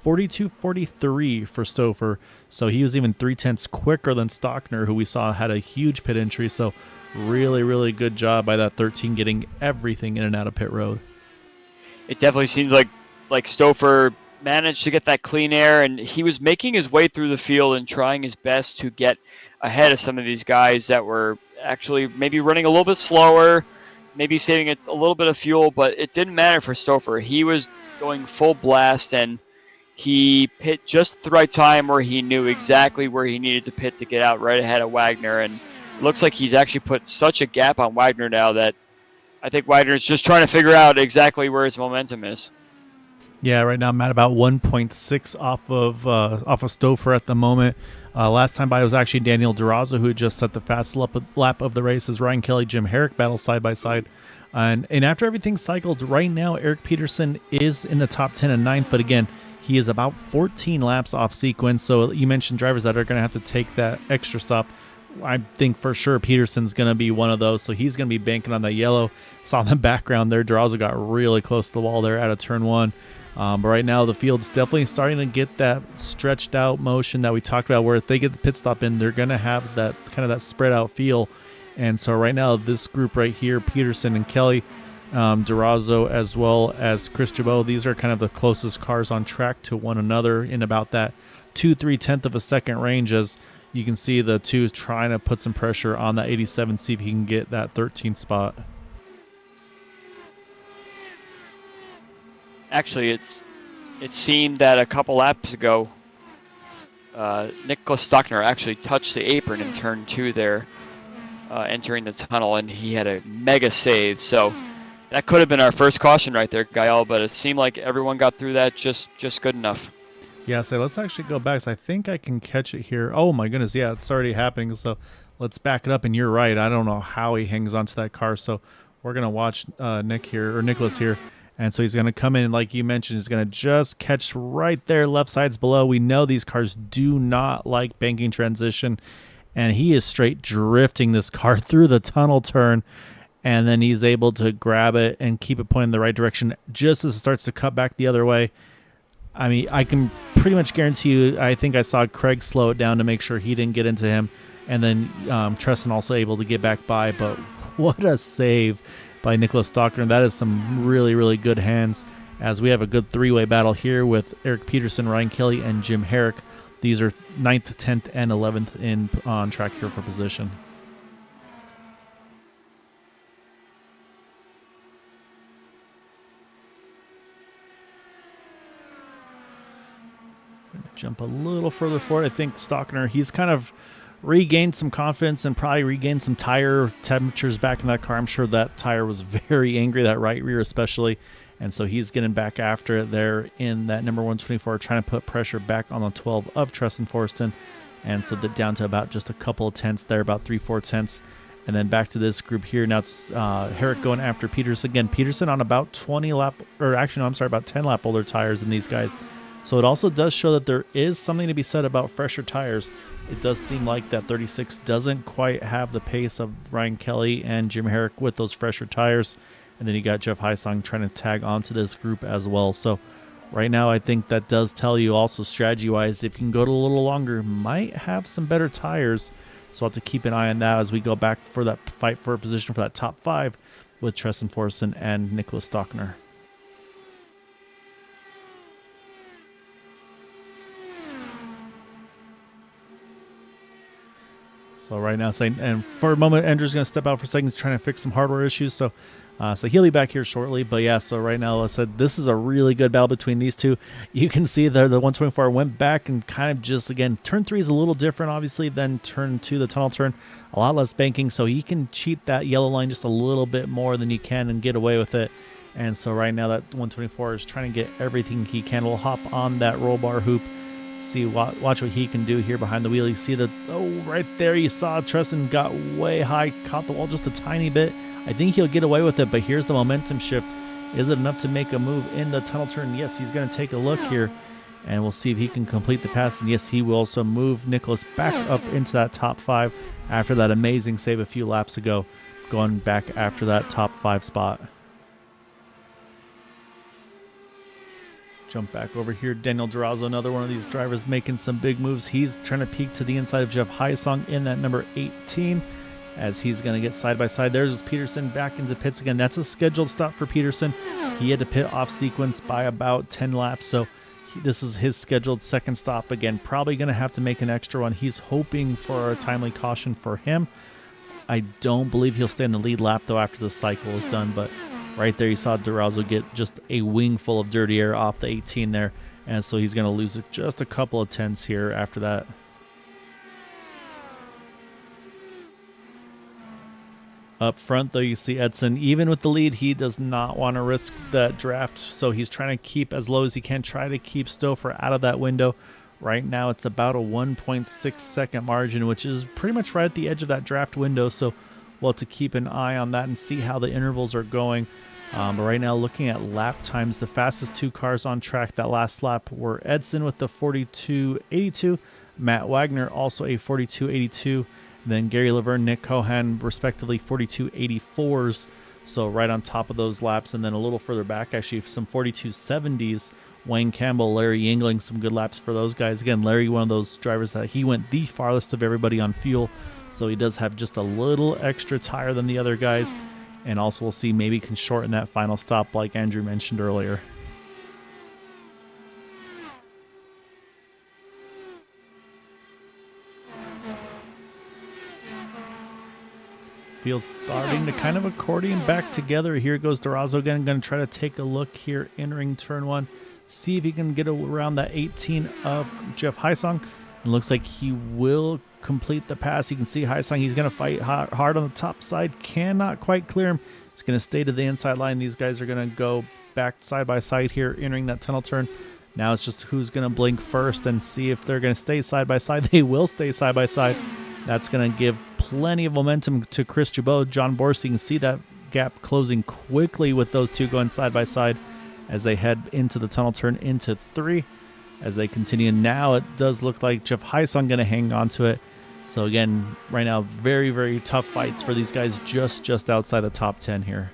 42.43 for Stouffer. So he was even 0.3 quicker than Stockner, who we saw had a huge pit entry. So really, really good job by that 13 getting everything in and out of pit road. It definitely seems like Stouffer managed to get that clean air, and he was making his way through the field and trying his best to get ahead of some of these guys that were actually maybe running a little bit slower, maybe saving it a little bit of fuel, but it didn't matter for Stouffer. He was going full blast, and he pit just the right time where he knew exactly where he needed to pit to get out right ahead of Wagner. And it looks like he's actually put such a gap on Wagner now that I think Wagner's just trying to figure out exactly where his momentum is. Yeah, right now I'm at about 1.6 off of Stouffer at the moment. Last time by was actually Daniel DeRozzo, who had just set the fastest lap of the race, as Ryan Kelly, Jim Herrick battle side by side. And after everything cycled, right now Eric Peterson is in the top 10 and 9th, but again, He is about 14 laps off sequence. So you mentioned drivers that are going to have to take that extra stop. I think for sure Peterson's going to be one of those. So he's going to be banking on that yellow. Saw in the background there, Durazo got really close to the wall there out of turn 1. But right now the field's definitely starting to get that stretched out motion that we talked about, where if they get the pit stop in, they're going to have that kind of that spread out feel. And so right now this group right here, Peterson and Kelly, Durazo as well as Chris Jabot, these are kind of the closest cars on track to one another in about that 2/3 of a second range, as you can see the two trying to put some pressure on that 87, see if he can get that 13th spot. Actually, it seemed that a couple laps ago, Nicholas Stockner actually touched the apron in turn 2 there, entering the tunnel, and he had a mega save. So that could have been our first caution right there, Gael, but it seemed like everyone got through that just good enough. Yeah, so let's actually go back. So I think I can catch it here. Oh my goodness, yeah, it's already happening. So let's back it up. And you're right. I don't know how he hangs onto that car. So we're gonna watch Nicholas here, and so he's gonna come in, and like you mentioned, he's gonna just catch right there, left sides below. We know these cars do not like banking transition, and he is straight drifting this car through the tunnel turn, and then he's able to grab it and keep it pointing in the right direction just as it starts to cut back the other way. I mean, I can pretty much guarantee you, I think I saw Craig slow it down to make sure he didn't get into him. And then Tresson also able to get back by. But what a save by Nicholas Stockner. That is some really, really good hands, as we have a good three-way battle here with Eric Peterson, Ryan Kelly, and Jim Herrick. These are 9th, 10th, and 11th on track here for position. Jump a little further forward. I think Stockner, he's kind of regained some confidence and probably regained some tire temperatures back in that car. I'm sure that tire was very angry, that right rear especially. And so he's getting back after it there in that number 124, trying to put pressure back on the 12 of Tresson Forston. And so down to about just a couple of tenths there, about 3-4 tenths. And then back to this group here. Now it's Herrick going after Peterson. Again, Peterson on about 10 lap older tires than these guys. So it also does show that there is something to be said about fresher tires. It does seem like that 36 doesn't quite have the pace of Ryan Kelly and Jim Herrick with those fresher tires. And then you got Jeff Heisong trying to tag onto this group as well. So right now I think that does tell you also strategy-wise, if you can go to a little longer, might have some better tires. So I'll have to keep an eye on that as we go back for that fight for a position for that top 5 with Tresson Forston and Nicholas Stockner. So right now, and for a moment, Andrew's going to step out for a second. He's trying to fix some hardware issues. So he'll be back here shortly. But yeah, so right now, like I said, this is a really good battle between these two. You can see there the 124 went back and kind of just, again, turn 3 is a little different, obviously, than turn 2, the tunnel turn. A lot less banking, so he can cheat that yellow line just a little bit more than you can and get away with it. And so right now, that 124 is trying to get everything he can. We'll hop on that roll bar hoop. See, watch what he can do here behind the wheel. You see right there, you saw Tresson got way high, caught the wall just a tiny bit. I think he'll get away with it, but here's the momentum shift. Is it enough to make a move in the tunnel turn? Yes, he's going to take a look here, and we'll see if he can complete the pass. And yes, he will also move Nicholas back up into that top 5 after that amazing save a few laps ago, going back after that top 5 spot. Jump back over here. Daniel Durazo, another one of these drivers making some big moves. He's trying to peek to the inside of Jeff Heisong in that number 18 as he's going to get side by side. There's Peterson back into pits again. That's a scheduled stop for Peterson. He had to pit off sequence by about 10 laps. So this is his scheduled second stop. Again, probably going to have to make an extra one. He's hoping for a timely caution for him. I don't believe he'll stay in the lead lap though after the cycle is done, but right there, you saw Durazo get just a wing full of dirty air off the 18 there, and so he's going to lose just a couple of tenths here after that. Up front, though, you see Edson. Even with the lead, he does not want to risk that draft, so he's trying to keep as low as he can, try to keep Stouffer out of that window. Right now, it's about a 1.6 second margin, which is pretty much right at the edge of that draft window, so we'll have to keep an eye on that and see how the intervals are going. But right now, looking at lap times, the fastest 2 cars on track that last lap were Edson with the 42.82, Matt Wagner also a 42.82, then Gary Laverne, Nick Cohan, respectively 42.84s. So right on top of those laps, and then a little further back, actually, some 42.70s. Wayne Campbell, Larry Yingling, some good laps for those guys. Again, Larry, one of those drivers that he went the farthest of everybody on fuel, so he does have just a little extra tire than the other guys. And also we'll see maybe can shorten that final stop like Andrew mentioned earlier. Field's starting to kind of accordion back together. Here goes Durazo again. Going to try to take a look here entering turn 1. See if he can get around that 18 of Jeff Heisong. It looks like he will complete the pass. You can see Heisong, he's going to fight hard on the top side. Cannot quite clear him. He's going to stay to the inside line. These guys are going to go back side by side here, entering that tunnel turn. Now it's just who's going to blink first and see if they're going to stay side by side. They will stay side by side. That's going to give plenty of momentum to Chris Jabot. John Borst, you can see that gap closing quickly with those two going side by side as they head into the tunnel turn into 3. As they continue, now it does look like Jeff Heisong going to hang on to it. So again, right now, very, very tough fights for these guys just outside the top 10 here.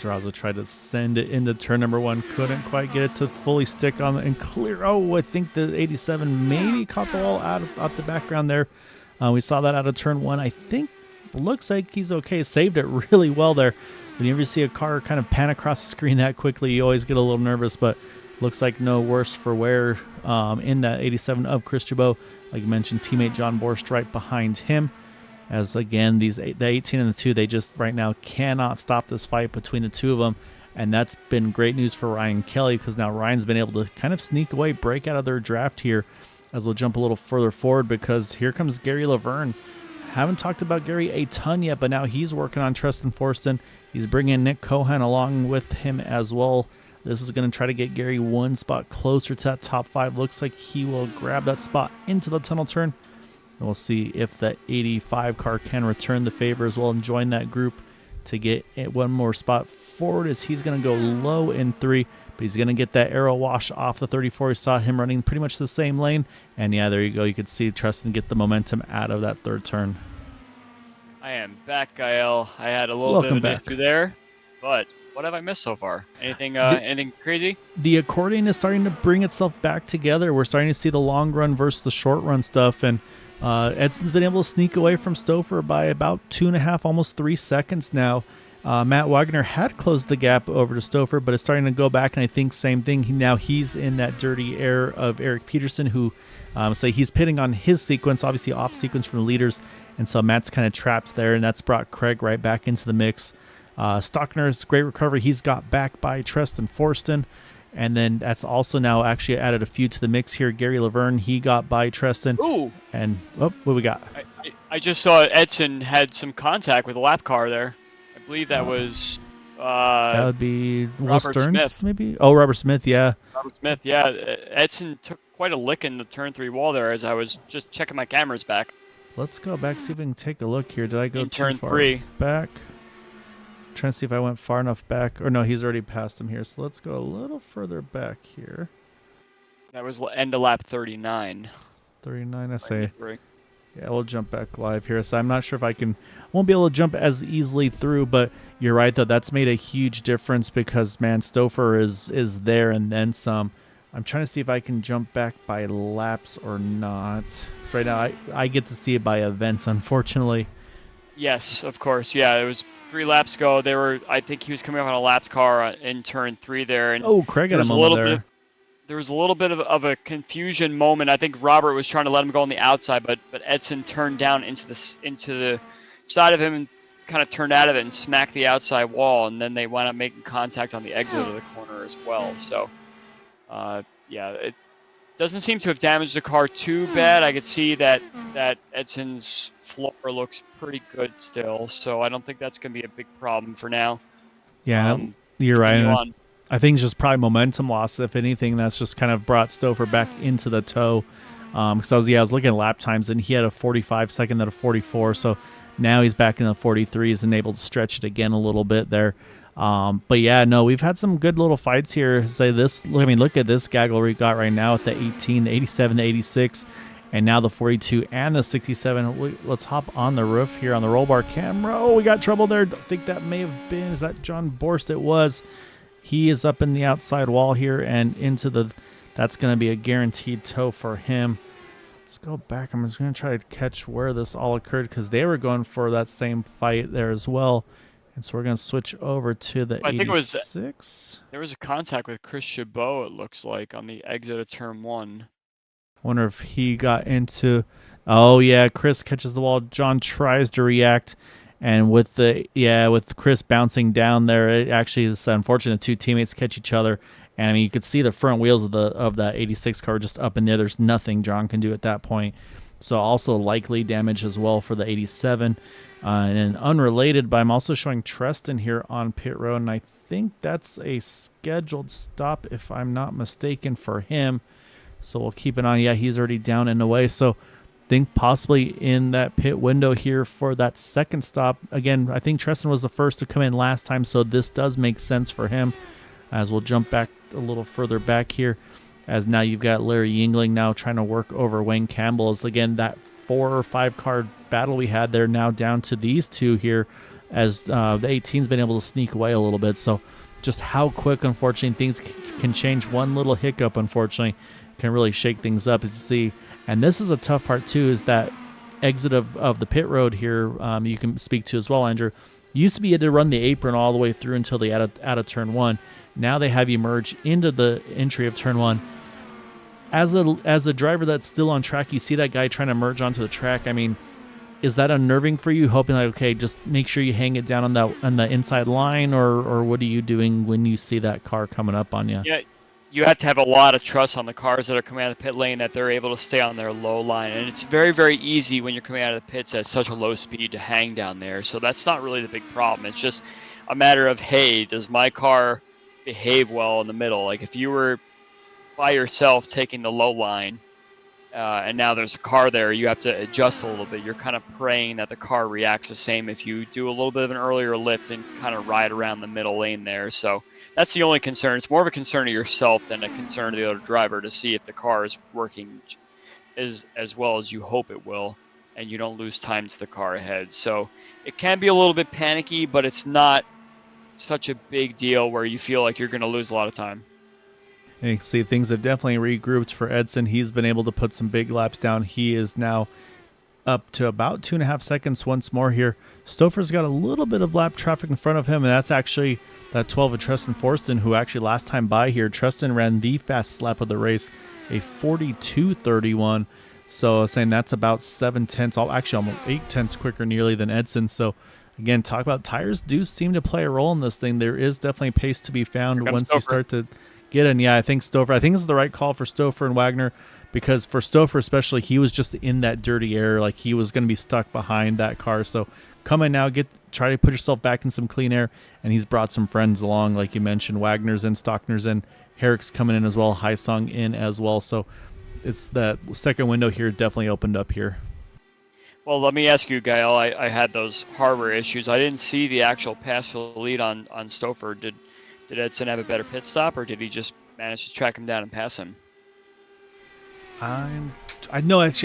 Durazo tried to send it into turn number 1. Couldn't quite get it to fully stick on and clear. Oh, I think the 87 maybe caught the wall out the background there. We saw that out of turn 1. I think looks like he's okay. Saved it really well there. When you ever see a car kind of pan across the screen that quickly, you always get a little nervous, but looks like no worse for wear in that 87 of Chris Jabot. Like you mentioned, teammate John Borst right behind him. As again, the 18 and the 2, they just right now cannot stop this fight between the two of them. And that's been great news for Ryan Kelly, because now Ryan's been able to kind of sneak away, break out of their draft here. As we'll jump a little further forward, because here comes Gary Laverne. Haven't talked about Gary a ton yet, but now he's working on Tristan Forston. He's bringing Nick Cohan along with him as well. This is going to try to get Gary one spot closer to that top 5. Looks like he will grab that spot into the tunnel turn. And we'll see if that 85 car can return the favor as well and join that group to get one more spot forward, as he's going to go low in 3. But he's going to get that arrow wash off the 34. We saw him running pretty much the same lane. And yeah, there you go. You could see Tristan get the momentum out of that third turn. I am back, Gael. I had a little bit of an issue there, but what have I missed so far? Anything anything crazy? The accordion is starting to bring itself back together. We're starting to see the long run versus the short run stuff. And Edson's been able to sneak away from Stouffer by about 2.5, almost 3 seconds now. Matt Wagner had closed the gap over to Stouffer, but it's starting to go back, and I think same thing. Now he's in that dirty air of Eric Peterson, who say he's pitting on his sequence, obviously off sequence from the leaders, and so Matt's kind of trapped there, and that's brought Craig right back into the mix. Stockner's great recovery. He's got back by Tristan Forston, and then that's also now actually added a few to the mix here. Gary Laverne, he got by Tristan. Ooh. And what we got? I just saw Edson had some contact with a lap car there. I believe that was that would be Robert Stearns, Smith. maybe. Oh, Robert Smith, yeah. Robert Smith, yeah. Edson took quite a lick in the turn 3 wall there as I was just checking my cameras back. Let's go back, see if we can take a look here. Did I go in too turn far 3 back? Trying to see if I went far enough back. Or no, he's already passed him here. So let's go a little further back here. That was end of lap 39. 39, I say. Yeah, we'll jump back live here. So I'm not sure if won't be able to jump as easily through, but you're right, though. That's made a huge difference because, man, Stouffer is there and then some. I'm trying to see if I can jump back by laps or not. So right now, I get to see it by events, unfortunately. Yes, of course. Yeah, it was 3 laps ago. I think he was coming up on a lapped car in turn 3 there. And oh, Craig had a moment there. There was a little bit of a confusion moment. I think Robert was trying to let him go on the outside, but Edson turned down into the side of him and kind of turned out of it and smacked the outside wall, and then they wound up making contact on the exit of the corner as well. So, yeah, it doesn't seem to have damaged the car too bad. I could see that Edson's floor looks pretty good still, so I don't think that's going to be a big problem for now. Yeah, you're right. I think it's just probably momentum loss. If anything, that's just kind of brought Stouffer back into the tow. Because I was looking at lap times, and he had a 45 second, then a 44. So now he's back in the 43s and able to stretch it again a little bit there. But yeah, no, we've had some good little fights here. Look at this gaggle we got right now at the 18, the 87, the 86, and now the 42 and the 67. Let's hop on the roof here on the roll bar camera. Oh, we got trouble there. I think that may have been, is that John Borst? It was. He is up in the outside wall here and that's going to be a guaranteed tow for him. Let's go back. I'm just going to try to catch where this all occurred because they were going for that same fight there as well. And so we're going to switch over to the 86. There was a contact with Chris Chabot, it looks like, on the exit of turn 1. Wonder if he got into... Oh, yeah, Chris catches the wall. John tries to react. And with Chris bouncing down there, it actually is unfortunate. Two teammates catch each other. And I mean, you could see the front wheels of that 86 car just up in there. There's nothing John can do at that point. So also likely damage as well for the 87. And then unrelated, but I'm also showing Treston here on pit road, and I think that's a scheduled stop if I'm not mistaken for him. So we'll keep an eye. Yeah, he's already down and away. So I think possibly in that pit window here for that second stop. Again, I think Treston was the first to come in last time, so this does make sense for him. As we'll jump back a little further back here, as now you've got Larry Yingling now trying to work over Wayne Campbell. As again, that 4 or 5 car battle we had there now down to these two here, as the 18's been able to sneak away a little bit. So just how quick, unfortunately, things can change. One little hiccup, unfortunately, can really shake things up, as you see. And this is a tough part too, is that exit of the pit road here. You can speak to as well, Andrew. Used to be you had to run the apron all the way through until they out of turn 1. Now they have you merge into the entry of turn 1. As a driver that's still on track, you see that guy trying to merge onto the track. I mean, is that unnerving for you? Hoping like, okay, just make sure you hang it down on the inside line, or what are you doing when you see that car coming up on you? Yeah, you have to have a lot of trust on the cars that are coming out of the pit lane that they're able to stay on their low line, and it's very, very easy when you're coming out of the pits at such a low speed to hang down there. So that's not really the big problem. It's just a matter of, hey, does my car behave well in the middle? Like if you were by yourself taking the low line and now there's a car there, you have to adjust a little bit. You're kind of praying that the car reacts the same if you do a little bit of an earlier lift and kind of ride around the middle lane there. So that's the only concern. It's more of a concern to yourself than a concern to the other driver to see if the car is working as well as you hope it will and you don't lose time to the car ahead. So it can be a little bit panicky, but it's not such a big deal where you feel like you're going to lose a lot of time. And you can see things have definitely regrouped for Edson. He's been able to put some big laps down. He is now up to about 2.5 seconds once more here. Stouffer's got a little bit of lap traffic in front of him, and that's actually that 12 of Treston Forston, who actually last time by here, Treston ran the fastest lap of the race, a 42.31. So saying that's about 7/10, almost 8/10 quicker nearly than Edson. So again, talk about tires do seem to play a role in this thing. There is definitely pace to be found once you start to get in. Yeah, I think this is the right call for Stauffer and Wagner, because for Stauffer especially, he was just in that dirty air, like he was going to be stuck behind that car. So come in now, try to put yourself back in some clean air, and he's brought some friends along, like you mentioned. Wagner's in, Stockner's in, Herrick's coming in as well, Haisung in as well. So it's that second window here definitely opened up here. Well, let me ask you, Gael, I had those hardware issues. I didn't see the actual pass for the lead on Stauffer. Did Edson have a better pit stop, or did he just manage to track him down and pass him? I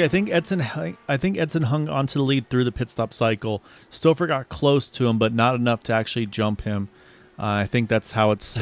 think Edson hung onto the lead through the pit stop cycle. Stauffer got close to him, but not enough to actually jump him. I think that's how it's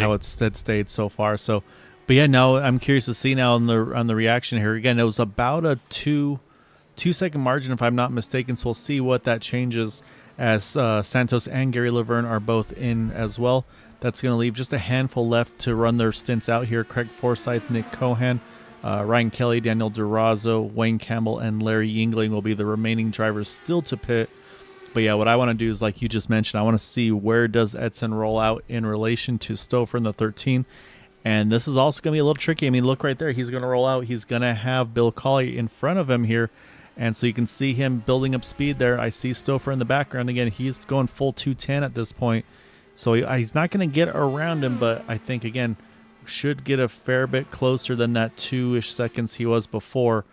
stayed so far. So, but yeah, now I'm curious to see now on the reaction here. Again, it was about a 2-second margin, if I'm not mistaken. So we'll see what that changes as Santos and Gary Laverne are both in as well. That's going to leave just a handful left to run their stints out here. Craig Forsyth, Nick Cohan, Ryan Kelly, Daniel Durazo, Wayne Campbell, and Larry Yingling will be the remaining drivers still to pit. But yeah, what I want to do is, like you just mentioned, I want to see where does Edson roll out in relation to Stauffer in the 13. And this is also going to be a little tricky. I mean, look right there. He's going to roll out. He's going to have Bill Colley in front of him here. And so you can see him building up speed there. I see Stauffer in the background. Again, he's going full 210 at this point. So he's not going to get around him, but I think, again, should get a fair bit closer than that 2-ish seconds he was before.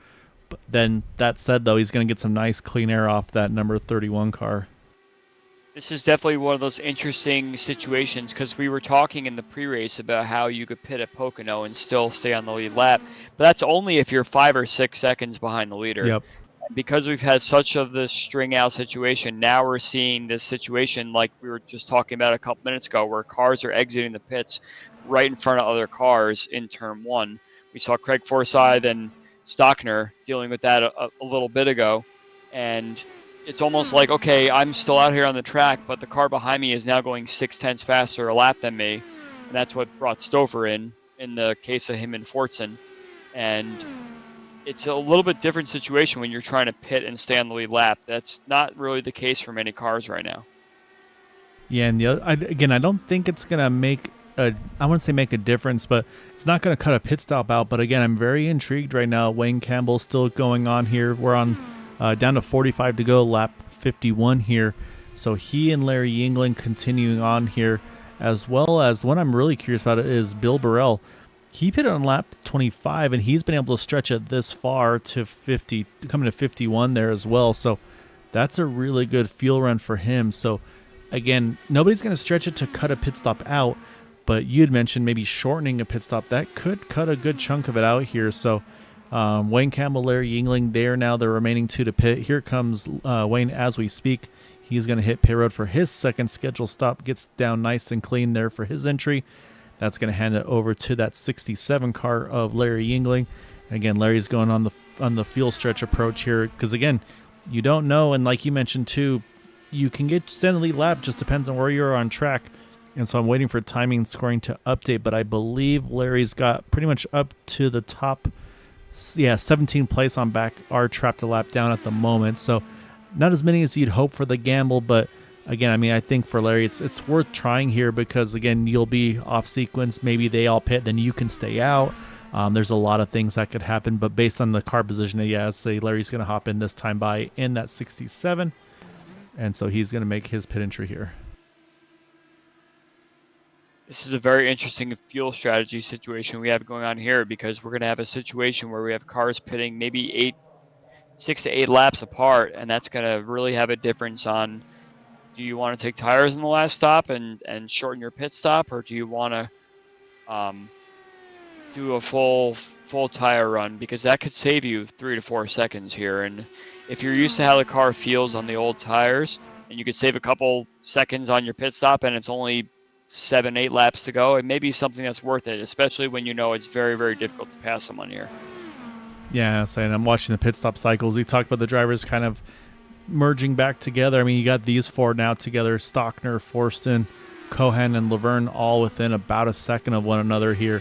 But then that said, though, he's going to get some nice clean air off that number 31 car. This is definitely one of those interesting situations because we were talking in the pre-race about how you could pit at Pocono and still stay on the lead lap, but that's only if you're 5 or 6 seconds behind the leader. Yep. Because we've had such of this string out situation, now we're seeing this situation like we were just talking about a couple minutes ago, where cars are exiting the pits right in front of other cars in turn 1. We saw Craig Forsyth and Stockner dealing with that a little bit ago, and it's almost like, okay, I'm still out here on the track, but the car behind me is now going 6/10 faster a lap than me, and that's what brought Stover in the case of him and Fortson. And it's a little bit different situation when you're trying to pit and stay on the lead lap. That's not really the case for many cars right now. Yeah, and I don't think it's going to make I wouldn't say make a difference, but it's not going to cut a pit stop out. But again, I'm very intrigued right now. Wayne Campbell still going on here. We're on down to 45 to go, lap 51 here. So he and Larry Yingling continuing on here, as well as the one I'm really curious about is Bill Burrell. He pitted on lap 25, and he's been able to stretch it this far to 50, coming to 51 there as well. So that's a really good fuel run for him. So again, nobody's going to stretch it to cut a pit stop out, but you had mentioned maybe shortening a pit stop. That could cut a good chunk of it out here. So Wayne Campbell, Larry Yingling, they are now the remaining 2 to pit. Here comes Wayne as we speak. He's going to hit pit road for his second scheduled stop. Gets down nice and clean there for his entry. That's going to hand it over to that 67 car of Larry Yingling. Again, Larry's going on the fuel stretch approach here because, again, you don't know. And like you mentioned, too, you can get steadily lap. Just depends on where you're on track. And so I'm waiting for timing and scoring to update. But I believe Larry's got pretty much up to the top, 17th place on back are trapped a lap down at the moment. So not as many as you'd hope for the gamble, but again, I mean, I think for Larry, it's worth trying here because, again, you'll be off sequence. Maybe they all pit, then you can stay out. There's a lot of things that could happen, but based on the car position, I'd say Larry's going to hop in this time by in that 67, and so he's going to make his pit entry here. This is a very interesting fuel strategy situation we have going on here because we're going to have a situation where we have cars pitting maybe 6 to 8 laps apart, and that's going to really have a difference on, do you want to take tires in the last stop and shorten your pit stop, or do you want to do a full tire run? Because that could save you 3 to 4 seconds here. And if you're used to how the car feels on the old tires, and you could save a couple seconds on your pit stop, and it's only 7-8 laps to go, it may be something that's worth it, especially when you know it's very, very difficult to pass someone here. Yeah, saying I'm watching the pit stop cycles. We talked about the drivers kind of merging back together. I mean, you got these 4 now together: Stockner, Forston, Cohen, and Laverne, all within about a second of one another here.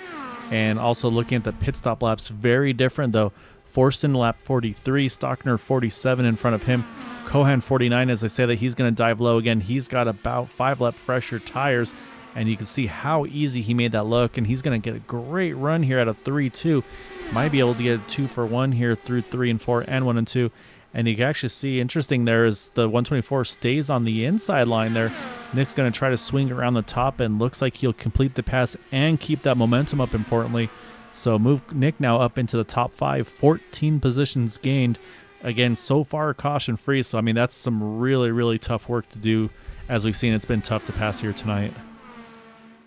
And also looking at the pit stop laps, very different though. Forston lap 43, Stockner 47 in front of him. Cohen 49, as I say that he's going to dive low again. He's got about 5 lap fresher tires, and you can see how easy he made that look, and he's going to get a great run here out of 3-2. Might be able to get a 2 for 1 here through 3 and 4 and 1 and 2. And you can actually see, interesting there is the 124 stays on the inside line there. Nick's going to try to swing around the top, and looks like he'll complete the pass and keep that momentum up, importantly. So move Nick now up into the top 5, 14 positions gained. Again, so far caution free. So, I mean, that's some really, really tough work to do. As we've seen, it's been tough to pass here tonight.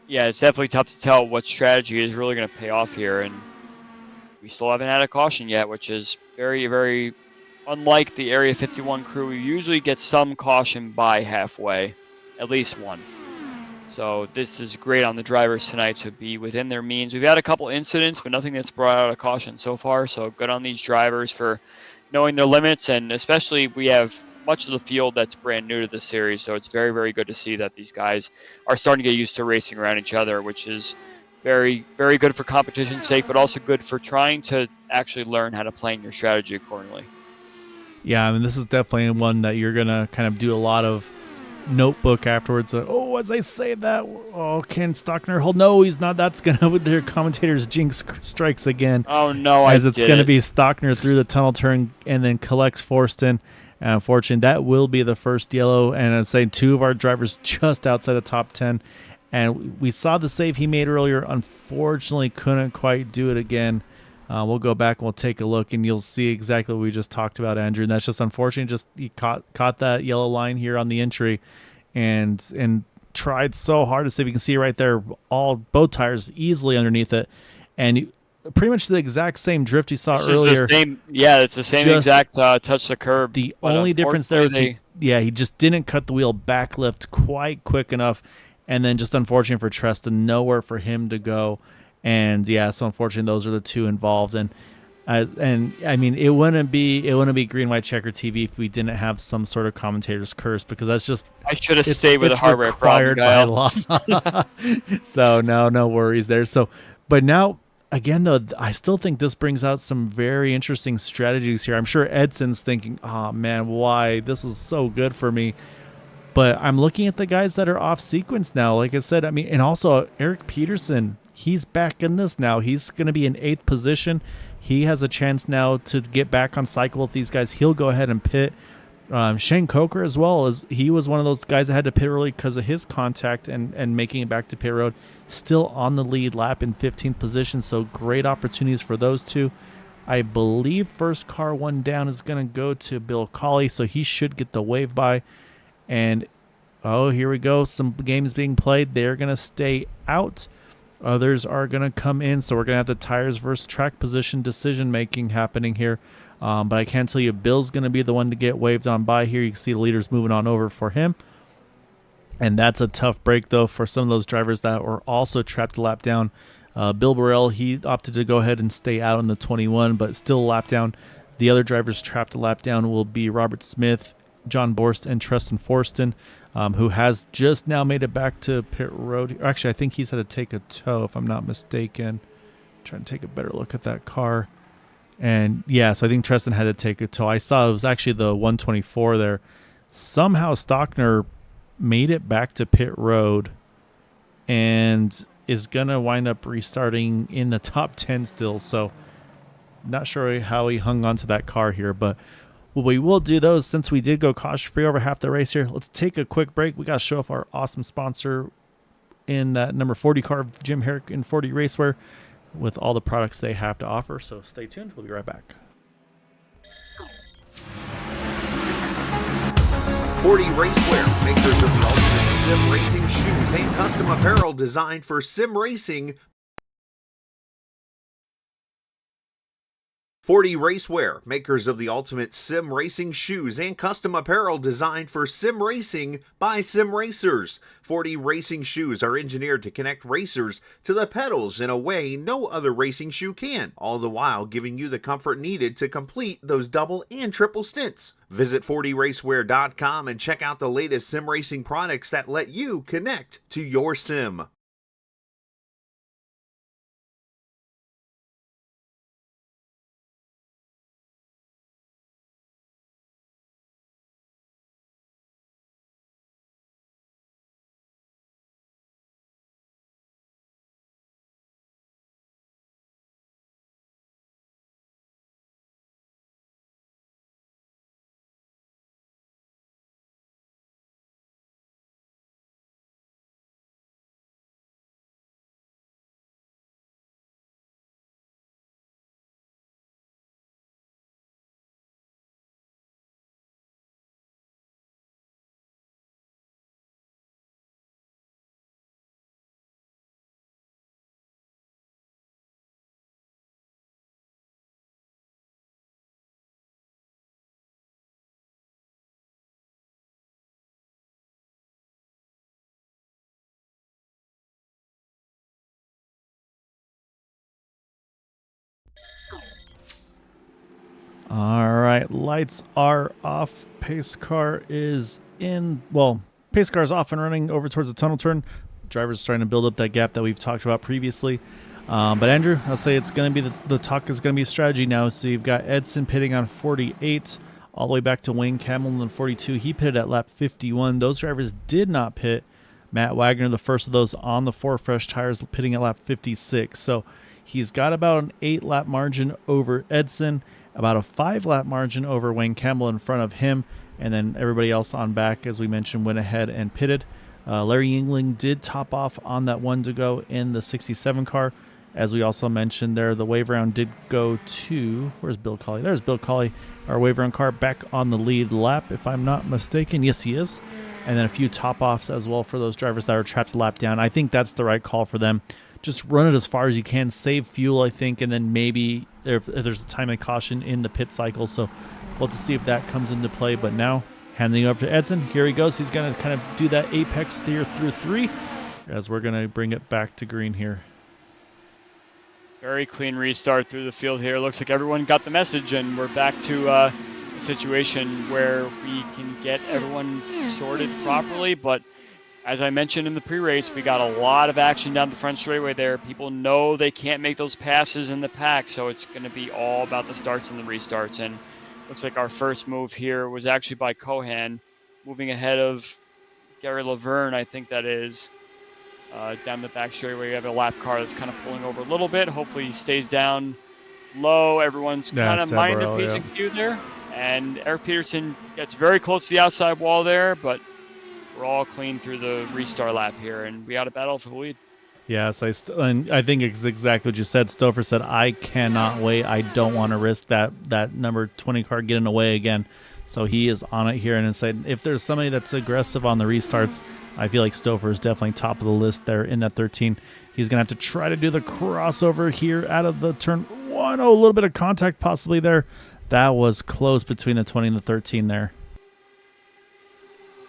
Yeah, it's definitely tough to tell what strategy is really going to pay off here. And we still haven't had a caution yet, which is very, very unlike the Area 51 crew. We usually get some caution by halfway, at least one. So this is great on the drivers tonight to be within their means. We've had a couple incidents, but nothing that's brought out a caution so far. So good on these drivers for knowing their limits, and especially we have much of the field that's brand new to the series. So it's very, very good to see that these guys are starting to get used to racing around each other, which is very, very good for competition's sake, but also good for trying to actually learn how to plan your strategy accordingly. Yeah, I mean, this is definitely one that you're going to kind of do a lot of notebook afterwards. As I say that, can Stockner hold? No, he's not. That's going to, their commentator's jinx strikes again. Oh, no, as it's going to be Stockner through the tunnel turn and then collects Forston. And unfortunately, that will be the first yellow. And I'd say 2 of our drivers just outside the top 10. And we saw the save he made earlier. Unfortunately, couldn't quite do it again. We'll go back and we'll take a look, and you'll see exactly what we just talked about, Andrew. And that's just unfortunate. Just he caught that yellow line here on the entry, and tried so hard to see if you can see right there, both tires easily underneath it, and pretty much the exact same drift you saw earlier. It's the same exact touch the curb. The only difference there is he just didn't cut the wheel backlift quite quick enough, and then just unfortunate for Treston, nowhere for him to go. And so unfortunately those are the two involved, and I mean it wouldn't be Green White Checker TV if we didn't have some sort of commentator's curse, because that's just, I should have stayed with a hardware problem, by law. So no worries there. So but now again though, I still think this brings out some very interesting strategies here. I'm sure Edson's thinking, oh man, why, this is so good for me. But I'm looking at the guys that are off sequence now. Like I said, I mean, and also Eric Peterson, he's back in this now. He's going to be in 8th position. He has a chance now to get back on cycle with these guys. He'll go ahead and pit. Shane Coker as well, as he was one of those guys that had to pit early because of his contact and making it back to pit road. Still on the lead lap in 15th position, so great opportunities for those two. I believe first car one down is going to go to Bill Colley, so he should get the wave by. And, here we go. Some games being played. They're going to stay out. Others are going to come in. So we're going to have the tires versus track position decision-making happening here. But I can tell you Bill's going to be the one to get waved on by here. You can see the leaders moving on over for him. And that's a tough break, though, for some of those drivers that were also trapped a lap down. Bill Burrell, he opted to go ahead and stay out in the 21, but still a lap down. The other drivers trapped a lap down will be Robert Smith, John Borst, and Treston Forston, who has just now made it back to pit road. Actually, I think he's had to take a tow, if I'm not mistaken. Trying to take a better look at that car. And so I think Treston had to take a tow. I saw it was actually the 124 there. Somehow Stockner made it back to pit road and is going to wind up restarting in the top 10 still. So not sure how he hung on to that car here, but what we will do, though, since we did go caution-free over half the race here, let's take a quick break. We got to show off our awesome sponsor in that number 40 car, Jim Herrick and 40 Racewear, with all the products they have to offer. So stay tuned. We'll be right back. 40 Racewear, makers of the ultimate sim racing shoes and custom apparel designed for sim racing. 40 Racewear, makers of the ultimate sim racing shoes and custom apparel designed for sim racing by sim racers. 40 racing shoes are engineered to connect racers to the pedals in a way no other racing shoe can, all the while giving you the comfort needed to complete those double and triple stints. Visit 40racewear.com and check out the latest sim racing products that let you connect to your sim. All right, lights are off. Pace car is in. Well, pace car is off and running over towards the tunnel turn. Driver's starting to build up that gap that we've talked about previously. But Andrew, I'll say it's going to be the talk is going to be strategy now. So you've got Edson pitting on 48, all the way back to Wayne Cameron on 42. He pitted at lap 51. Those drivers did not pit. Matt Wagner, the first of those on the 4 fresh tires, pitting at lap 56. So he's got about an 8-lap margin over Edson, about a 5-lap margin over Wayne Campbell in front of him, and then everybody else on back, as we mentioned, went ahead and pitted. Larry Yingling did top off on that one to go in the 67 car. As we also mentioned there, the wave round did go to, where's Bill Colley? There's Bill Colley, our wave round car, back on the lead lap, if I'm not mistaken. Yes, he is. And then a few top-offs as well for those drivers that are trapped a lap down. I think that's the right call for them. Just run it as far as you can, save fuel, I think, and then maybe if there's a timing caution in the pit cycle. So we'll have to see if that comes into play. But now, handing it over to Edson. Here he goes. He's going to kind of do that apex steer through 3 as we're going to bring it back to green here. Very clean restart through the field here. Looks like everyone got the message, and we're back to a situation where we can get everyone sorted properly. But as I mentioned in the pre-race, we got a lot of action down the front straightaway there. People know they can't make those passes in the pack, so it's going to be all about the starts and the restarts. And looks like our first move here was actually by Cohan, moving ahead of Gary Laverne, I think that is. Down the back straightaway, we have a lap car that's kind of pulling over a little bit. Hopefully he stays down low. Everyone's kind of minding the pacing cue there. And Eric Peterson gets very close to the outside wall there, but we're all clean through the restart lap here, and we got a battle for the lead. Yes, and I think it's exactly what you said. Stouffer said, I cannot wait. I don't want to risk that number 20 car getting away again. So he is on it here, and said if there's somebody that's aggressive on the restarts, I feel like Stouffer is definitely top of the list there in that 13. He's going to have to try to do the crossover here out of the turn 1. Oh, a little bit of contact possibly there. That was close between the 20 and the 13 there.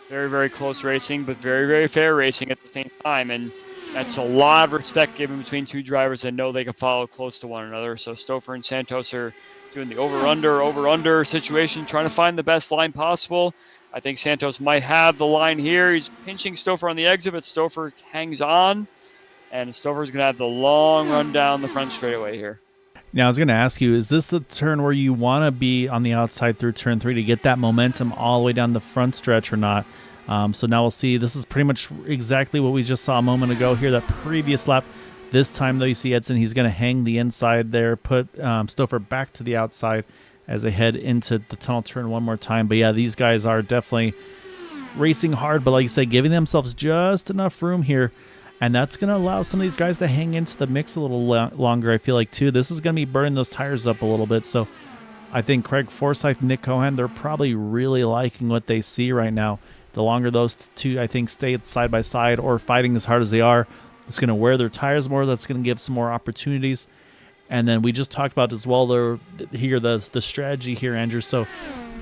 Very, very close racing, but very, very fair racing at the same time. And that's a lot of respect given between two drivers that know they can follow close to one another. So Stouffer and Santos are doing the over-under situation, trying to find the best line possible. I think Santos might have the line here. He's pinching Stouffer on the exit, but Stouffer hangs on. And Stouffer's going to have the long run down the front straightaway here. Now, I was going to ask you, is this the turn where you want to be on the outside through turn 3 to get that momentum all the way down the front stretch or not? So now we'll see. This is pretty much exactly what we just saw a moment ago here, that previous lap. This time, though, you see Edson, he's going to hang the inside there, put Stouffer back to the outside as they head into the tunnel turn one more time. But yeah, these guys are definitely racing hard, but like you said, giving themselves just enough room here. And that's going to allow some of these guys to hang into the mix a little longer, I feel like, too. This is going to be burning those tires up a little bit. So I think Craig Forsyth, Nick Cohen, they're probably really liking what they see right now. The longer those two, I think, stay side by side or fighting as hard as they are, it's going to wear their tires more. That's going to give some more opportunities. And then we just talked about as well the strategy here, Andrew. So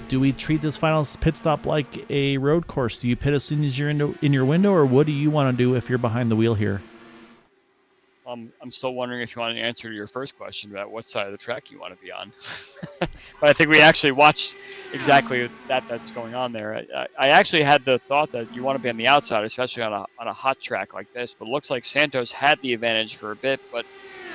do we treat this final pit stop like a road course? Do you pit as soon as you're in your window, or what do you want to do if you're behind the wheel here? I'm still wondering if you want an answer to your first question about what side of the track you want to be on. But I think we actually watched exactly that's going on there. I actually had the thought that you want to be on the outside, especially on a hot track like this. But it looks like Santos had the advantage for a bit, but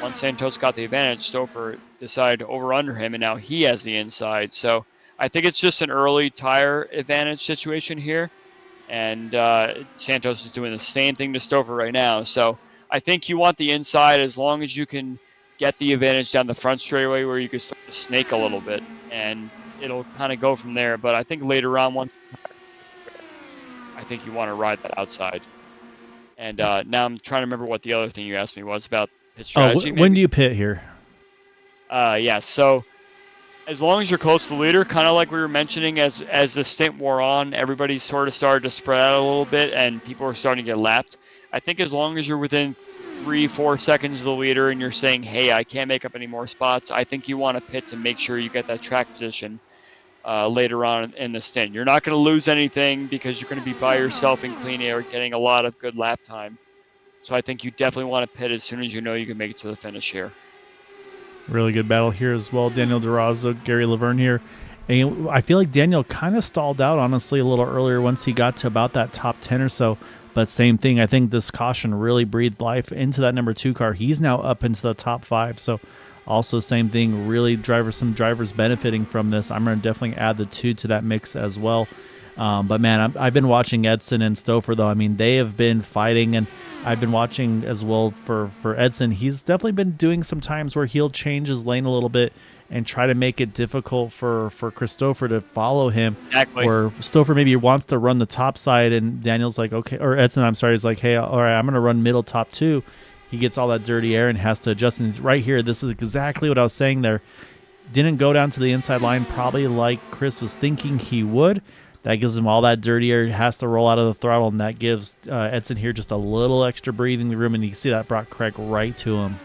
once Santos got the advantage, Stouffer decided to over-under him, and now he has the inside. So I think it's just an early tire advantage situation here, and Santos is doing the same thing to Stouffer right now. So I think you want the inside as long as you can get the advantage down the front straightaway where you can start to snake a little bit, and it'll kind of go from there. But I think later on, I think you want to ride that outside. And now I'm trying to remember what the other thing you asked me was about pit strategy. When do you pit here? Yeah, so as long as you're close to the leader, kind of like we were mentioning, as the stint wore on, everybody sort of started to spread out a little bit, and people were starting to get lapped. I think as long as you're within 3-4 seconds of the leader and you're saying, hey, I can't make up any more spots, I think you want to pit to make sure you get that track position later on in the stint. You're not going to lose anything because you're going to be by yourself in clean air getting a lot of good lap time. So I think you definitely want to pit as soon as you know you can make it to the finish here. Really good battle here as well. Daniel DeRosa, Gary Laverne here. And I feel like Daniel kind of stalled out, honestly, a little earlier once he got to about that top 10 or so. But same thing, I think this caution really breathed life into that number 2 car. He's now up into the top 5. So also same thing, really some drivers benefiting from this. I'm going to definitely add the 2 to that mix as well. But man, I've been watching Edson and Stouffer, though. I mean, they have been fighting, and I've been watching as well for Edson. He's definitely been doing some times where he'll change his lane a little bit and try to make it difficult for Stouffer to follow him. Exactly. Where Stouffer maybe wants to run the top side, and Daniel's like, okay, or Edson, I'm sorry, is like, hey, all right, I'm going to run middle top 2. he gets all that dirty air and has to adjust. And right here, this is exactly what I was saying there. Didn't go down to the inside line probably like Chris was thinking he would. That gives him all that dirty air. He has to roll out of the throttle, and that gives Edson here just a little extra breathing room, and you can see that brought Craig right to him.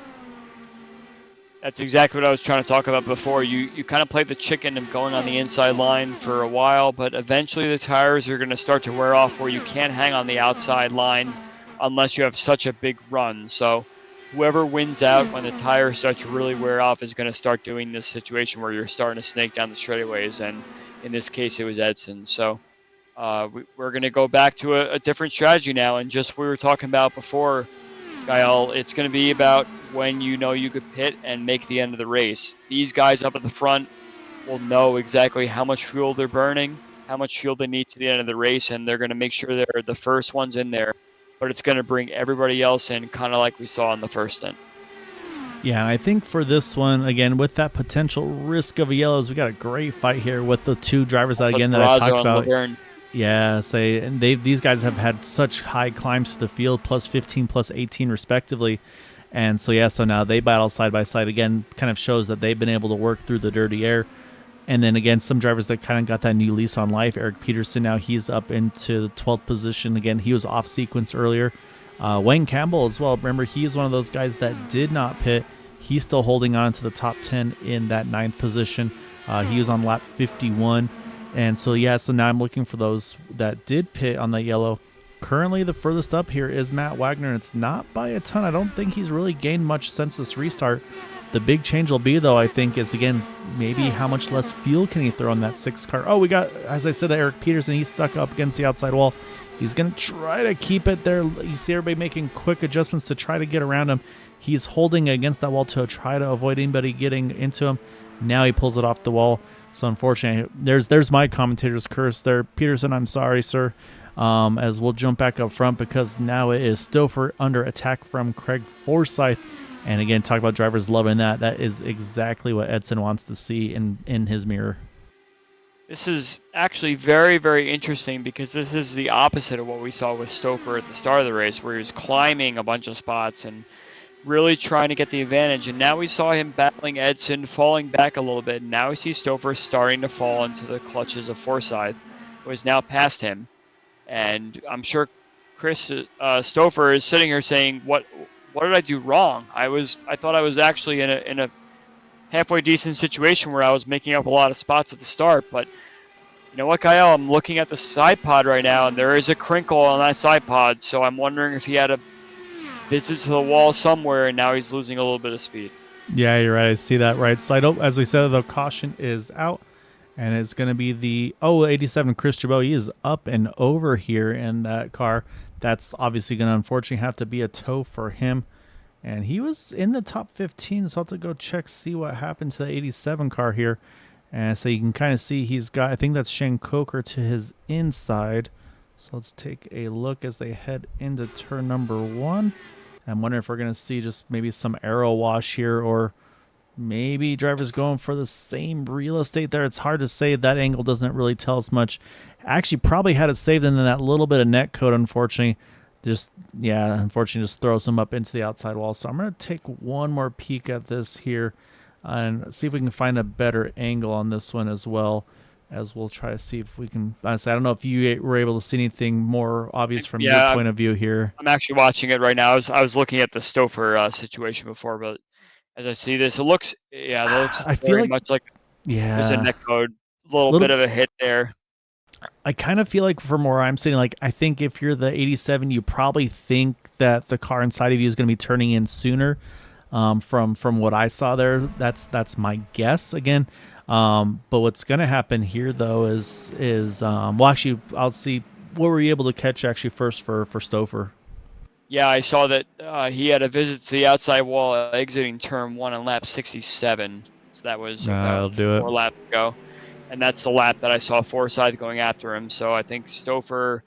That's exactly what I was trying to talk about before. You kind of play the chicken of going on the inside line for a while, but eventually the tires are going to start to wear off where you can't hang on the outside line unless you have such a big run. So whoever wins out when the tires start to really wear off is going to start doing this situation where you're starting to snake down the straightaways, and in this case it was Edson. So we're going to go back to a different strategy now, and just we were talking about before, Gael, it's going to be about when you know you could pit and make the end of the race. These guys up at the front will know exactly how much fuel they're burning, how much fuel they need to the end of the race, and they're going to make sure they're the first ones in there. But it's going to bring everybody else in, kind of like we saw in the first stint. Yeah, I think for this one, again, with that potential risk of a yellows, we got a great fight here with the two drivers that I talked about. Laverne. Yeah, these guys have had such high climbs to the field, plus 15, plus 18 respectively. And so now they battle side by side again, kind of shows that they've been able to work through the dirty air. And then again, some drivers that kind of got that new lease on life. Eric Peterson, now he's up into the 12th position. Again, he was off sequence earlier. Wayne Campbell as well. Remember, he is one of those guys that did not pit. He's still holding on to the top 10 in that 9th position. He was on lap 51. And so now I'm looking for those that did pit on that yellow. Currently, the furthest up here is Matt Wagner, and it's not by a ton. I don't think he's really gained much since this restart. The big change will be, though, I think, is, again, maybe how much less fuel can he throw on that 6 car. Oh, we got, as I said, Eric Peterson. He's stuck up against the outside wall. He's going to try to keep it there. You see everybody making quick adjustments to try to get around him. He's holding against that wall to try to avoid anybody getting into him. Now he pulls it off the wall. So unfortunately, there's my commentator's curse there. Peterson, I'm sorry, sir. As we'll jump back up front because now it is Stouffer under attack from Craig Forsyth. And again, talk about drivers loving that. That is exactly what Edson wants to see in his mirror. This is actually very, very interesting because this is the opposite of what we saw with Stouffer at the start of the race, where he was climbing a bunch of spots and really trying to get the advantage. And now we saw him battling Edson, falling back a little bit. And now we see Stouffer starting to fall into the clutches of Forsyth, who is now past him. And I'm sure Chris Stouffer is sitting here saying, "What did I do wrong? I thought I was actually in a halfway decent situation where I was making up a lot of spots at the start." But you know what, Kyle? I'm looking at the side pod right now, and there is a crinkle on that side pod. So I'm wondering if he had a visit to the wall somewhere, and now he's losing a little bit of speed. Yeah, you're right. I see that right side. Oh, as we said, the caution is out. And it's going to be the 87 Chris Chabot. He is up and over here in that car. That's obviously going to unfortunately have to be a tow for him. And he was in the top 15, so I'll have to go check, see what happened to the 87 car here. And so you can kind of see he's got, I think that's Shane Coker to his inside. So let's take a look as they head into turn number 1. I'm wondering if we're going to see just maybe some aero wash here, or maybe drivers going for the same real estate there. It's hard to say. That angle doesn't really tell us much. Actually, probably had it saved in that little bit of net code, unfortunately. Unfortunately, just throws them up into the outside wall. So I'm going to take one more peek at this here and see if we can find a better angle on this one as well, as we'll try to see if we can. I don't know if you were able to see anything more obvious from your point of view here. I'm actually watching it right now. I was looking at the Stouffer situation before, but as I see this, it looks I feel very much like there's a net code, little bit of a hit there. I kind of feel like from where I'm sitting, like I think if you're the 87, you probably think that the car inside of you is going to be turning in sooner. From what I saw there, that's my guess again. But what's going to happen here though is actually I'll see what were you able to catch actually first for Stouffer. Yeah, I saw that he had a visit to the outside wall exiting turn 1 on lap 67. So that was about 4 laps ago. And that's the lap that I saw Forsyth going after him. So I think Stouffer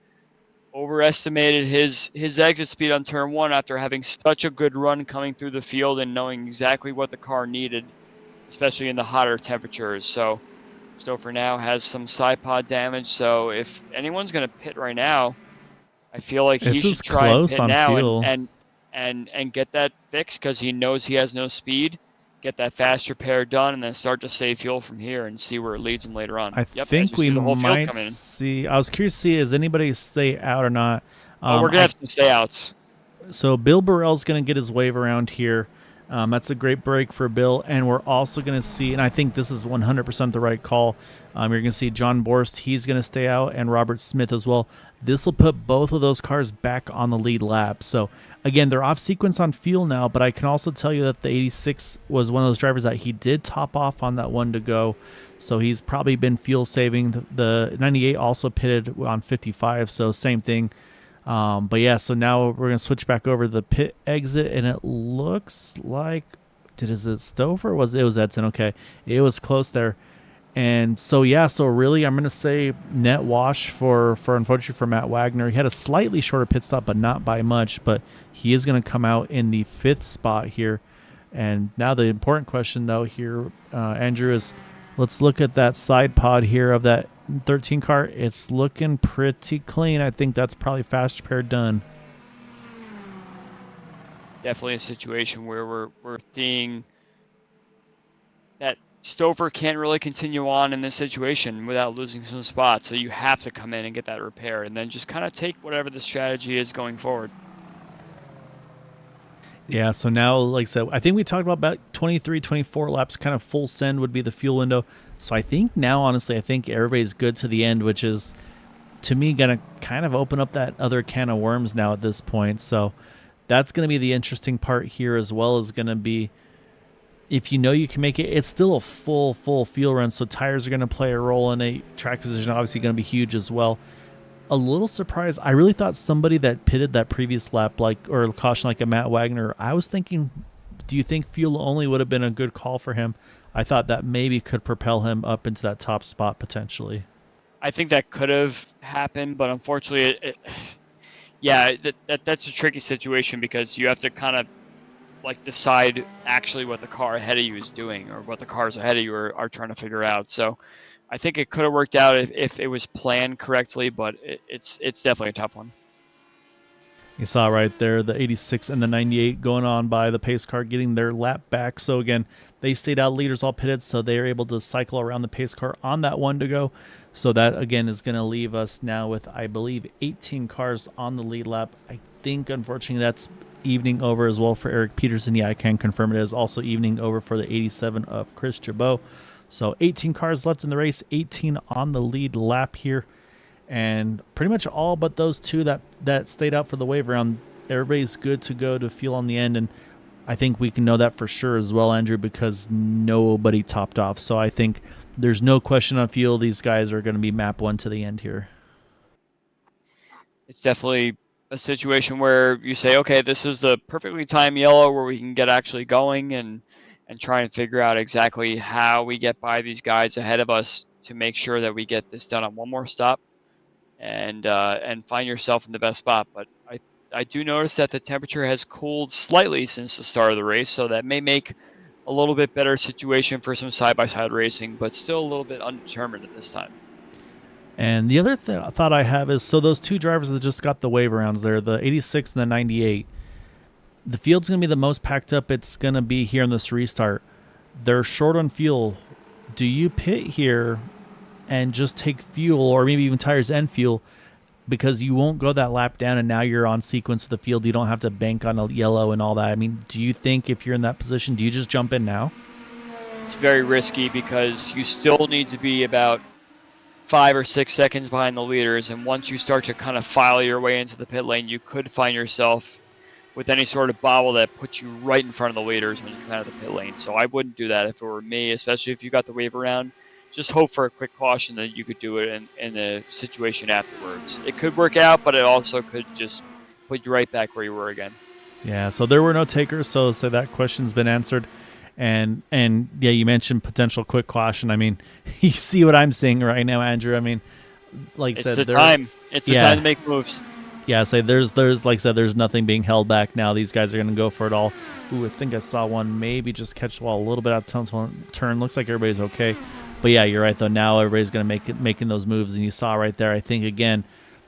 overestimated his exit speed on turn 1 after having such a good run coming through the field and knowing exactly what the car needed, especially in the hotter temperatures. So Stouffer now has some side pod damage. So if anyone's going to pit right now, I feel like he should try and pit now and get that fixed because he knows he has no speed. Get that fast repair done, and then start to save fuel from here and see where it leads him later on. I Yep, think we the whole field might coming in. see. I was curious to see, is anybody stay out or not? We're going to have some stay outs. So Bill Burrell's going to get his wave around here. That's a great break for Bill. And we're also going to see, and I think this is 100% the right call, you're going to see John Borst, he's going to stay out, and Robert Smith as well. This will put both of those cars back on the lead lap. So, again, they're off sequence on fuel now, but I can also tell you that the 86 was one of those drivers that he did top off on that one to go. So he's probably been fuel saving. The 98 also pitted on 55, so same thing. But yeah, so now we're going to switch back over to the pit exit, and it looks like, is it Stover? It was Edson. Okay. It was close there. And so, yeah, so really I'm going to say net wash for unfortunately for Matt Wagner. He had a slightly shorter pit stop, but not by much, but he is going to come out in the 5th spot here. And now the important question though here, Andrew, is let's look at that side pod here of that 13 car. It's looking pretty clean. I think that's probably fast repair done. Definitely a situation where we're seeing that Stover can't really continue on in this situation without losing some spots. So you have to come in and get that repair, and then just kind of take whatever the strategy is going forward. Yeah, so now, like I said, I think we talked about 23, 24 laps, kind of full send would be the fuel window. So I think now, honestly, I think everybody's good to the end, which is, to me, going to kind of open up that other can of worms now at this point. So that's going to be the interesting part here, as well as going to be, if you know you can make it, it's still a full fuel run. So tires are going to play a role in a track position, obviously going to be huge as well. A little surprised. I really thought somebody that pitted that previous lap, or caution like a Matt Wagner, I was thinking, do you think fuel only would have been a good call for him? I thought that maybe could propel him up into that top spot potentially. I think that could have happened, but unfortunately, that's a tricky situation because you have to kind of decide actually what the car ahead of you is doing, or what the cars ahead of you are trying to figure out. So I think it could have worked out if it was planned correctly, but it's definitely a tough one. You saw right there the 86 and the 98 going on by the pace car, getting their lap back. So again, they stayed out, leaders all pitted, so they are able to cycle around the pace car on that one to go. So that again is going to leave us now with, I believe, 18 cars on the lead lap. I think unfortunately that's evening over as well for Eric Peterson. Yeah, I can confirm it is also evening over for the 87 of Chris Jabot. So 18 cars left in the race, 18 on the lead lap here. And pretty much all but those two that stayed out for the wave round, everybody's good to go to fuel on the end. And I think we can know that for sure as well, Andrew, because nobody topped off. So I think there's no question on fuel. These guys are going to be map one to the end here. It's definitely a situation where you say, okay, this is the perfectly timed yellow where we can get actually going and try and figure out exactly how we get by these guys ahead of us to make sure that we get this done on one more stop and find yourself in the best spot. But I do notice that the temperature has cooled slightly since the start of the race, so that may make a little bit better situation for some side-by-side racing, but still a little bit undetermined at this time. And the other thought I have is, so those two drivers that just got the wave rounds there, the 86 and the 98, the field's going to be the most packed up it's going to be here in this restart. They're short on fuel. Do you pit here and just take fuel, or maybe even tires and fuel, because you won't go that lap down and now you're on sequence with the field? You don't have to bank on a yellow and all that. I mean, do you think if you're in that position, do you just jump in now? It's very risky because you still need to be about 5 or 6 seconds behind the leaders, and once you start to kind of file your way into the pit lane, you could find yourself with any sort of bobble that puts you right in front of the leaders when you come out of the pit lane. So I wouldn't do that if it were me, especially if you got the wave around. Just hope for a quick caution that you could do it in a situation afterwards. It could work out, but it also could just put you right back where you were again. Yeah, so there were no takers, so that question's been answered. And yeah, you mentioned potential quick caution. I mean, you see what I'm seeing right now, Andrew. I mean, like I said, it's the time. It's the time to make moves. Yeah, there's like I said, there's nothing being held back now. These guys are going to go for it all. Ooh, I think I saw one maybe just catch the wall a little bit out of turn. Looks like everybody's okay. But yeah, you're right though. Now everybody's going to making those moves, and you saw right there. I think again,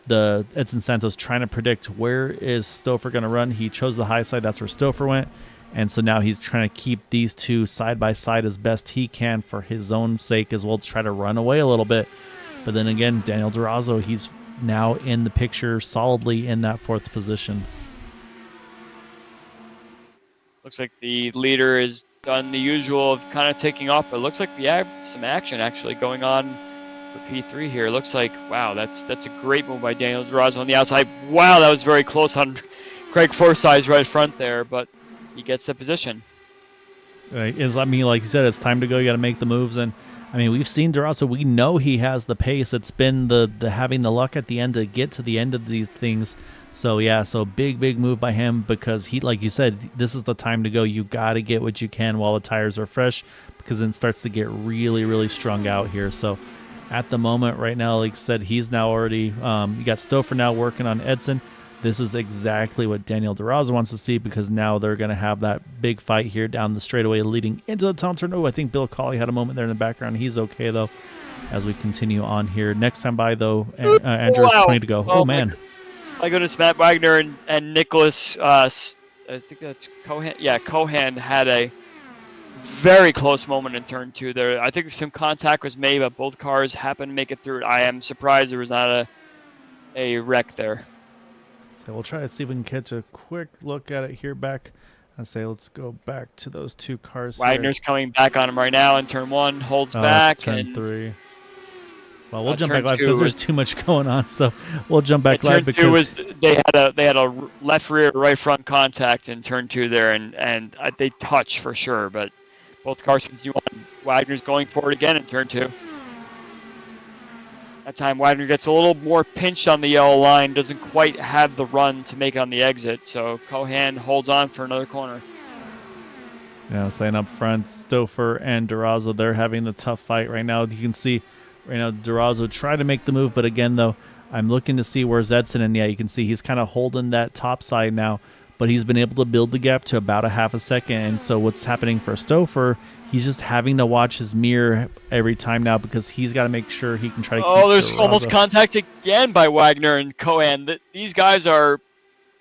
the Edson Santos trying to predict where is Stouffer going to run. He chose the high side. That's where Stouffer went. And so now he's trying to keep these two side by side as best he can for his own sake as well, to try to run away a little bit. But then again, Daniel Durazo, he's now in the picture solidly in that 4th position. Looks like the leader has done the usual of kind of taking off, but it looks like we have some action actually going on for P3 here. It looks like, wow, that's a great move by Daniel Durazo on the outside. Wow, that was very close on Craig Forsyth's right front there, but he gets the position. Right. Like you said, it's time to go. You got to make the moves. And I mean, we've seen Durazo. We know he has the pace. It's been the having the luck at the end to get to the end of these things. So yeah, so big move by him, because he, like you said, this is the time to go. You got to get what you can while the tires are fresh, because then it starts to get really strung out here. So at the moment right now, like I said, he's now already, you got Stouffer now working on Edson. This is exactly what Daniel Durazo wants to see, because now they're going to have that big fight here down the straightaway leading into the tunnel turn. Oh, I think Bill Cawley had a moment there in the background. He's okay, though, as we continue on here. Next time by, though, Andrew, wow. 20 to go. Oh, man. My goodness, Matt Wagner and Nicholas, I think that's Cohan. Yeah, Cohan had a very close moment in turn 2 there. I think some contact was made, but both cars happened to make it through. I am surprised there was not a wreck there. So we'll try to see if we can catch a quick look at it here back. I say let's go back to those 2 cars. Wagner's coming back on him right now in turn 1, holds back. Turn 3. Well, we'll jump back live because there's too much going on, so we'll jump back live because turn 2 was they had a left rear right front contact in turn 2 there, and they touch for sure, but both cars continue on. Wagner's going for it again in turn 2. That time Wagner gets a little more pinched on the yellow line, doesn't quite have the run to make it on the exit, so Cohan holds on for another corner. Yeah, saying up front, Stouffer and Durazo, they're having the tough fight right now. You can see right now Durazo tried to make the move, but again, though, I'm looking to see where's Edson, and yeah, you can see he's kind of holding that top side now, but he's been able to build the gap to about a half a second, and so what's happening for Stouffer, he's just having to watch his mirror every time now, because he's got to make sure he can try to keep there's Durazo. Almost contact again by Wagner and Cohan. These guys are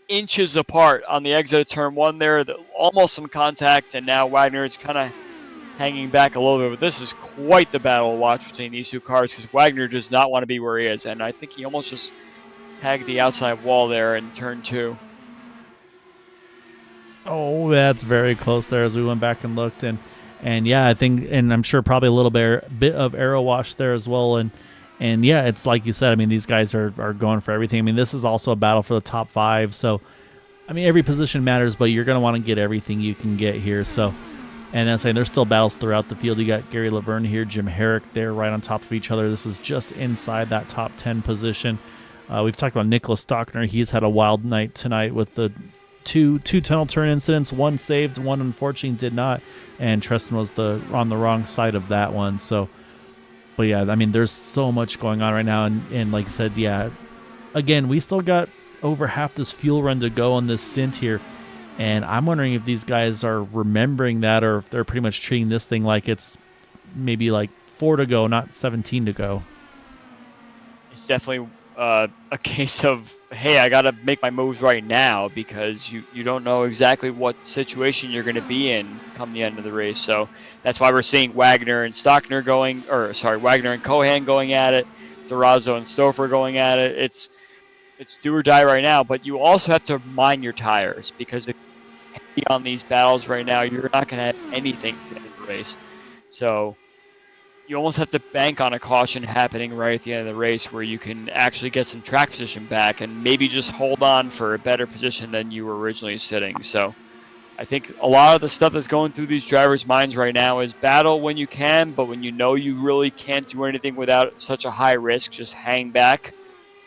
inches apart on the exit of turn 1 there, almost some contact, and now Wagner is kind of hanging back a little bit, but this is quite the battle to watch between these 2 cars, because Wagner does not want to be where he is, and I think he almost just tagged the outside wall there in turn 2. Oh, that's very close there as we went back and looked, and yeah, I think, and I'm sure probably a little bit of aero wash there as well, and yeah, it's like you said, I mean, these guys are going for everything. I mean, this is also a battle for the top 5, so I mean, every position matters, but you're going to want to get everything you can get here, so. And I'm saying there's still battles throughout the field. You got Gary Laverne here, Jim Herrick there right on top of each other. This is just inside that top 10 position. We've talked about Nicholas Stockner. He's had a wild night tonight with the two tunnel turn incidents. One saved, one unfortunately did not. And Tristan was on the wrong side of that one. So, but yeah, I mean, there's so much going on right now. And like I said, yeah, again, we still got over half this fuel run to go on this stint here. And I'm wondering if these guys are remembering that, or if they're pretty much treating this thing like it's maybe like 4 to go, not 17 to go. It's definitely a case of, hey, I got to make my moves right now, because you don't know exactly what situation you're going to be in come the end of the race. So that's why we're seeing Wagner and Wagner and Cohan going at it, Durazo and Stouffer going at it. It's do or die right now, but you also have to mind your tires, because if you're on these battles right now, you're not going to have anything for the end of the race. So you almost have to bank on a caution happening right at the end of the race, where you can actually get some track position back and maybe just hold on for a better position than you were originally sitting. So I think a lot of the stuff that's going through these drivers' minds right now is battle when you can, but when you know you really can't do anything without such a high risk, just hang back,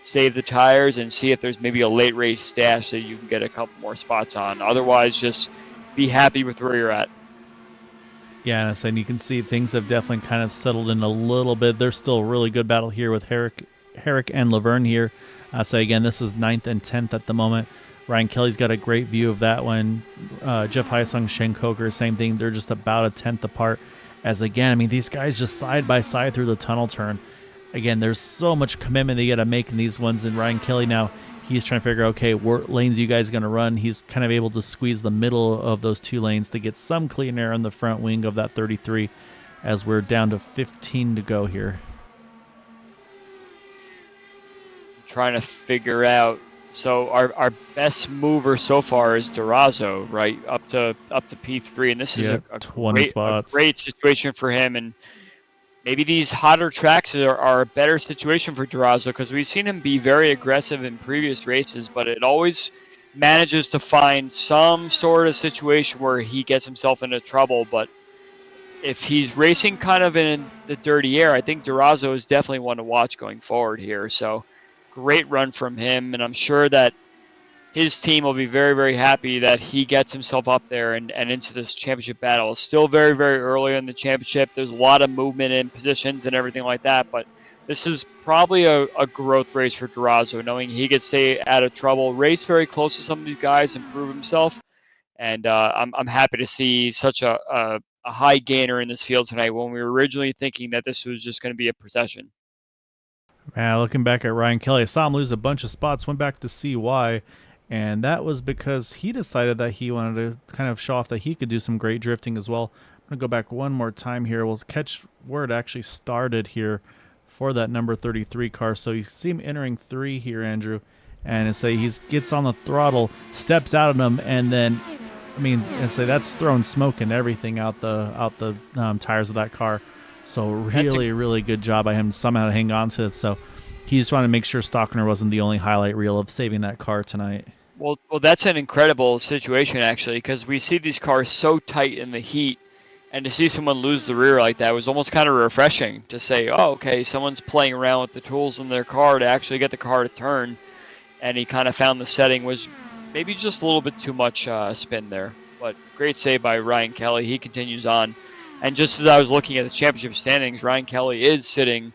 save the tires, and see if there's maybe a late race stash that you can get a couple more spots on. Otherwise, just be happy with where you're at. Yeah, and you can see things have definitely kind of settled in a little bit. There's still a really good battle here with Herrick and Laverne here. So again, this is 9th and 10th at the moment. Ryan Kelly's got a great view of that one. Jeff Heisung, Shane Coker, same thing. They're just about a 10th apart. As again, I mean, these guys just side by side through the tunnel turn. again, there's so much commitment that you got to make in these ones. And Ryan Kelly now, he's trying to figure out, okay, what lanes are you guys going to run? He's kind of able to squeeze the middle of those 2 lanes to get some clean air on the front wing of that 33 as we're down to 15 to go here. Trying to figure out. So our best mover so far is Durazo, right? Up to P3, and this is a great situation for him. And maybe these hotter tracks are a better situation for Durazo, because we've seen him be very aggressive in previous races, but it always manages to find some sort of situation where he gets himself into trouble. But if he's racing kind of in the dirty air, I think Durazo is definitely one to watch going forward here. So great run from him, and I'm sure that his team will be very, very happy that he gets himself up there and into this championship battle. It's still very, very early in the championship. There's a lot of movement in positions and everything like that, but this is probably a growth race for Durazo, knowing he could stay out of trouble, race very close to some of these guys, and prove himself. And I'm happy to see such a high gainer in this field tonight, when we were originally thinking that this was just going to be a procession. Looking back at Ryan Kelly, I saw him lose a bunch of spots, went back to see why, and that was because he decided that he wanted to kind of show off that he could do some great drifting as well. I'm going to go back one more time here. We'll catch where it actually started here for that number 33 car. So you see him entering 3 here, Andrew, and say he gets on the throttle, steps out of them, and then, I mean, that's throwing smoke and everything out the tires of that car. So really good job by him somehow to hang on to it. So he's trying to make sure Stockner wasn't the only highlight reel of saving that car tonight. Well, that's an incredible situation, actually, because we see these cars so tight in the heat, and to see someone lose the rear like that was almost kind of refreshing to say, oh, okay, someone's playing around with the tools in their car to actually get the car to turn, and he kind of found the setting was maybe just a little bit too much spin there. But great save by Ryan Kelly. He continues on. And just as I was looking at the championship standings, Ryan Kelly is sitting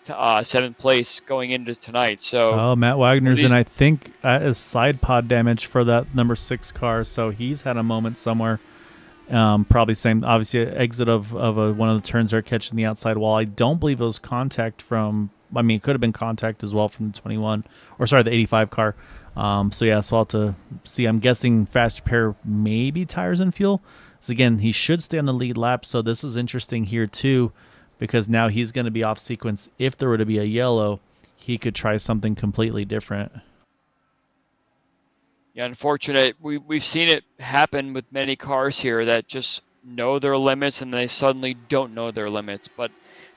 to 7th place going into tonight. So Matt Wagner's in, I think, is side pod damage for that number 6 car. So he's had a moment somewhere. Probably same, obviously, exit of one of the turns there, catching the outside wall. I don't believe it was contact from, I mean, it could have been contact as well from the 85 car. So I'll have to see. I'm guessing fast repair, maybe tires and fuel. So again, he should stay on the lead lap. So this is interesting here too, because now he's going to be off sequence. If there were to be a yellow, he could try something completely different. Yeah, unfortunate. We've seen it happen with many cars here that just know their limits and they suddenly don't know their limits. But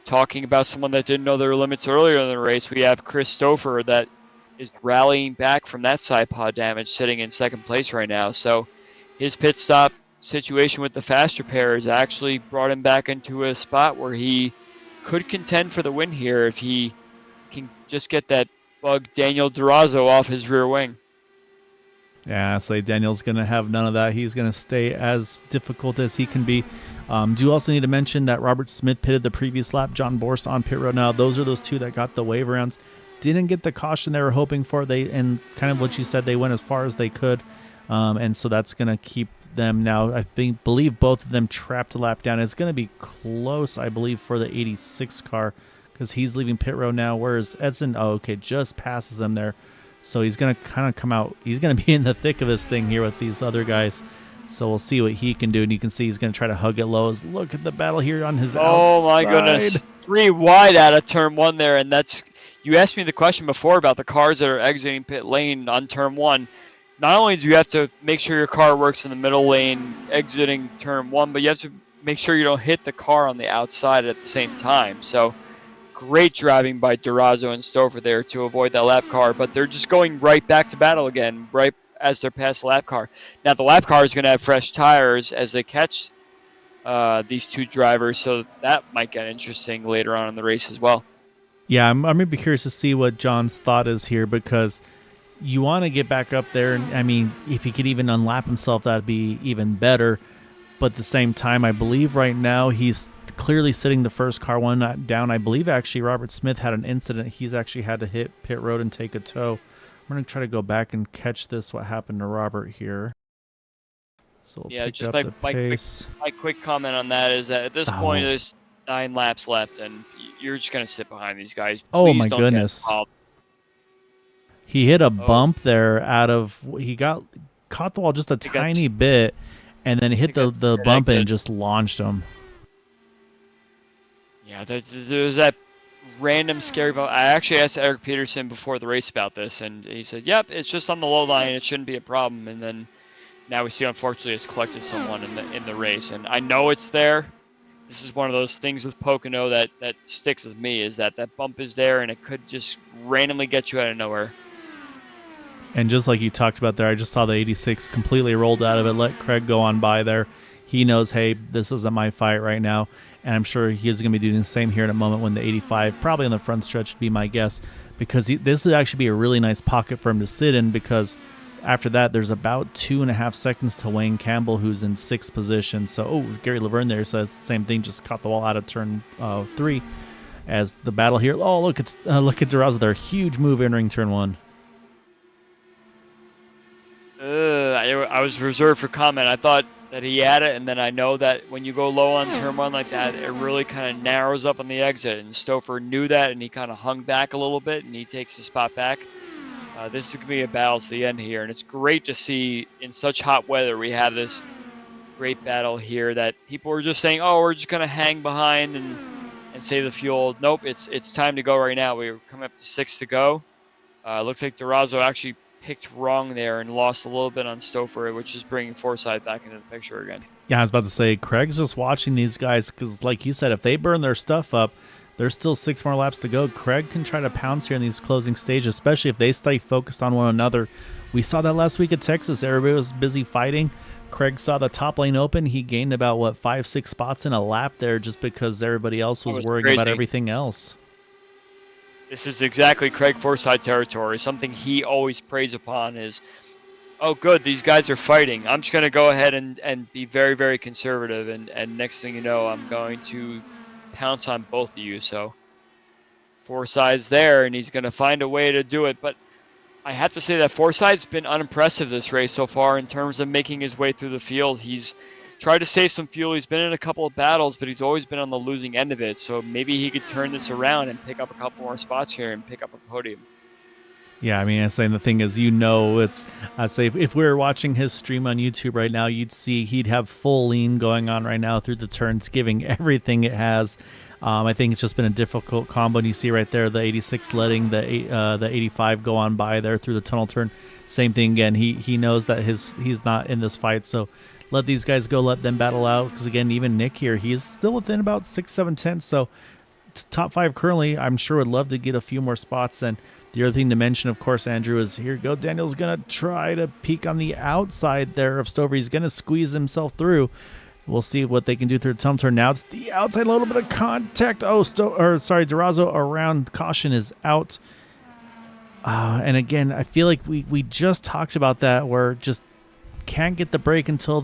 talking about someone that didn't know their limits earlier in the race, we have Chris Stouffer that is rallying back from that side pod damage, sitting in 2nd place right now. So his pit stop situation with the fast repair has actually brought him back into a spot where he could contend for the win here if he can just get that bug Daniel Durazo off his rear wing. Yeah, so Daniel's going to have none of that. He's going to stay as difficult as he can be. Do also need to mention that Robert Smith pitted the previous lap, John Borst on pit road. Now, those are those 2 that got the wave rounds. Didn't get the caution they were hoping for. And kind of what you said, they went as far as they could. And so that's going to keep them now. I believe both of them trapped a lap down. It's going to be close, I believe, for the 86 car, because he's leaving pit road now. Whereas Edson, just passes him there. So he's going to kind of come out. He's going to be in the thick of this thing here with these other guys. So we'll see what he can do. And you can see he's going to try to hug it low. Look at the battle here on his outside. Oh, my goodness. 3 wide out of turn 1 there. And that's, you asked me the question before about the cars that are exiting pit lane on turn 1. Not only do you have to make sure your car works in the middle lane exiting turn 1, but you have to make sure you don't hit the car on the outside at the same time. So great driving by Durazo and Stouffer there to avoid that lap car, but they're just going right back to battle again, right as they're past the lap car. Now the lap car is going to have fresh tires as they catch these 2 drivers, so that might get interesting later on in the race as well. Yeah, I'm going to be curious to see what John's thought is here, because you want to get back up there. And I mean, if he could even unlap himself, that'd be even better. But at the same time, I believe right now he's clearly sitting the first car one down. I believe actually Robert Smith had an incident. He's actually had to hit pit road and take a tow. I'm going to try to go back and catch this, what happened to Robert here. So we'll yeah, just like my quick comment on that is that at this point, 9 laps left, and you're just going to sit behind these guys. Please Oh my don't goodness. get involved. He hit a bump there he caught the wall just a tiny bit, and then hit the bump and just launched him. Yeah, there's that random scary bump. I actually asked Eric Peterson before the race about this, and he said, yep, it's just on the low line. It shouldn't be a problem. And then now we see, unfortunately, it's collected someone in the race. And I know it's there. This is one of those things with Pocono that sticks with me, is that bump is there, and it could just randomly get you out of nowhere. And just like you talked about there, I just saw the 86 completely rolled out of it, let Craig go on by there. He knows, hey, this isn't my fight right now. And I'm sure he's going to be doing the same here in a moment when the 85, probably on the front stretch would be my guess, because this would actually be a really nice pocket for him to sit in, because after that, there's about 2.5 seconds to Wayne Campbell, who's in 6th position. So, Gary Laverne there says the same thing, just caught the wall out of turn 3 as the battle here. Oh, look, look at DeRosa there. Huge move entering turn 1. I was reserved for comment. I thought that he had it, and then I know that when you go low on turn 1 like that, it really kind of narrows up on the exit, and Stouffer knew that, and he kind of hung back a little bit, and he takes the spot back. This is going to be a battle to the end here, and it's great to see in such hot weather we have this great battle here that people were just saying, oh, we're just going to hang behind and save the fuel. Nope, it's time to go right now. We're coming up to 6 to go. Looks like DeRosa actually picked wrong there and lost a little bit on Stouffer, which is bringing Forsyth back into the picture again. Yeah, I was about to say, Craig's just watching these guys because, like you said, if they burn their stuff up, there's still 6 more laps to go. Craig can try to pounce here in these closing stages, especially if they stay focused on one another. We saw that last week at Texas. Everybody was busy fighting. Craig saw the top lane open. He gained about, 5-6 spots in a lap there just because everybody else was worrying about everything else. This is exactly Craig Forsyth territory. Something he always preys upon is, oh, good, these guys are fighting. I'm just going to go ahead and be very, very conservative. And next thing you know, I'm going to pounce on both of you. So Forsyth's there, and he's going to find a way to do it. But I have to say that Forsyth's been unimpressive this race so far in terms of making his way through the field. He's tried to save some fuel. He's been in a couple of battles, but he's always been on the losing end of it. So maybe he could turn this around and pick up a couple more spots here and pick up a podium. Yeah, I mean, I'm saying the thing is, I say if we were watching his stream on YouTube right now, you'd see he'd have full lean going on right now through the turns, giving everything it has. I think it's just been a difficult combo. And you see right there, the 86 letting the 85 go on by there through the tunnel turn. Same thing again. He knows that he's not in this fight, so let these guys go, let them battle out. Because again, even Nick here, he's still within about 6-7 tenths. So top 5 currently, I'm sure would love to get a few more spots. And the other thing to mention, of course, Andrew, is here go. Daniel's going to try to peek on the outside there of Stouffer. He's going to squeeze himself through. We'll see what they can do through the tunnel turn. Now it's the outside, a little bit of contact. DeRosa around caution is out. And again, I feel like we just talked about that, where just can't get the break until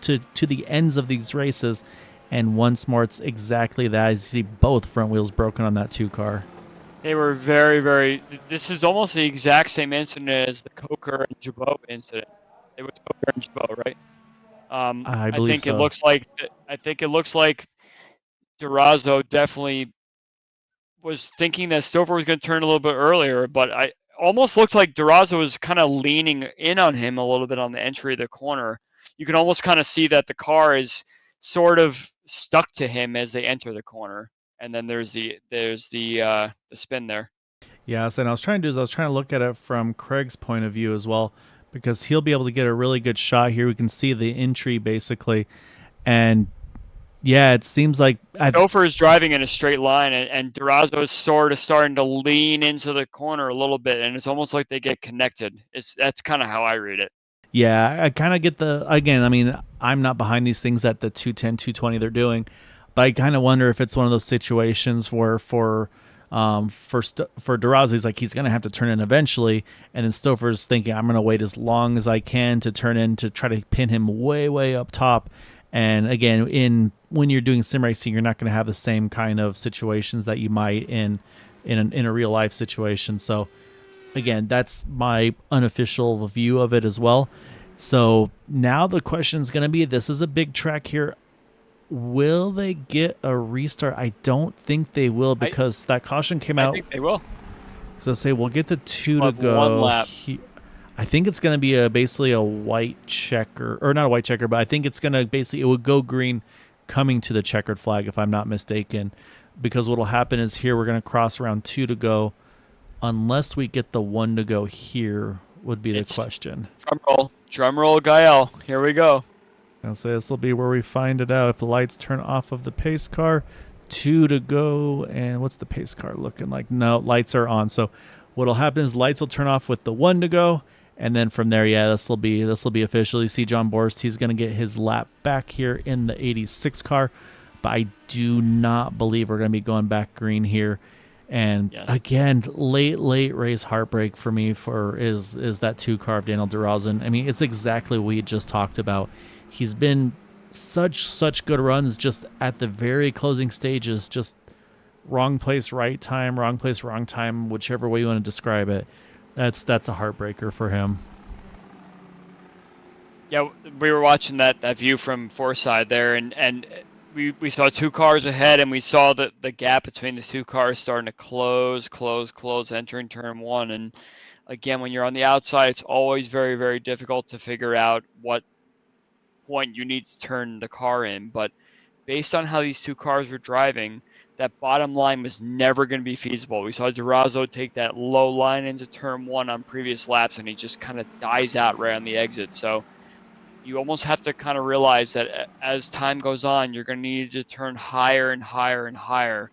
to the ends of these races. And once more, it's exactly that. You see both front wheels broken on that 2 car. They were very, very. This is almost the exact same incident as the Coker and Jabot incident. It was Coker and Jabot, right? I believe think so. I think it looks like DeRosa definitely was thinking that Stouffer was going to turn a little bit earlier, but I almost looked like DeRosa was kind of leaning in on him a little bit on the entry of the corner. You can almost kind of see that the car is sort of stuck to him as they enter the corner, and then there's the spin there. Yeah, so I was trying to look at it from Craig's point of view as well, because he'll be able to get a really good shot here. We can see the entry basically, and yeah, it seems like Stouffer is driving in a straight line, and DeRosa is sort of starting to lean into the corner a little bit, and it's almost like they get connected. That's kind of how I read it. Yeah, I kind of get I mean, I'm not behind these things at the 210, 220 they're doing, but I kind of wonder if it's one of those situations where for DeRosa, he's going to have to turn in eventually, and then Stouffer's thinking, I'm going to wait as long as I can to turn in to try to pin him way, way up top. And again, when you're doing sim racing, you're not going to have the same kind of situations that you might in a real life situation. So again, that's my unofficial view of it as well. So now the question is going to be, this is a big track here. will they get a restart? I don't think they will because that caution came I out. think they will. So say we'll get the 2 We'll to have go. one lap. I think it's going to be basically a white checker, or not a white checker, but I think it's going to it would go green coming to the checkered flag if I'm not mistaken. Because what will happen is here we're going to cross around 2 to go, unless we get the 1 to go here would be the question. Drum roll, Gael. Here we go. I'll say this will be where we find it out. If the lights turn off of the pace car, 2 to go, and what's the pace car looking like? No, lights are on. So what'll happen is lights will turn off with the 1 to go, and then from there, yeah, this will be official. You see John Borst, he's going to get his lap back here in the 86 car, but I do not believe we're going to be going back green here. And again, late race heartbreak for me is that 2 car of Daniel DeRozan. I mean, it's exactly what we just talked about. He's been such good runs, just at the very closing stages, just wrong place, right time, wrong place, wrong time, whichever way you want to describe it. That's a heartbreaker for him. Yeah, we were watching that view from Forsyth there, and we saw 2 cars ahead, and we saw the gap between the 2 cars starting to close, entering turn 1. And again, when you're on the outside, it's always very, very difficult to figure out what point you need to turn the car in. But based on how these 2 cars were driving, that bottom line was never going to be feasible. We saw Durazo take that low line into turn 1 on previous laps, and he just kind of dies out right on the exit. So you almost have to kind of realize that as time goes on, you're going to need to turn higher and higher and higher.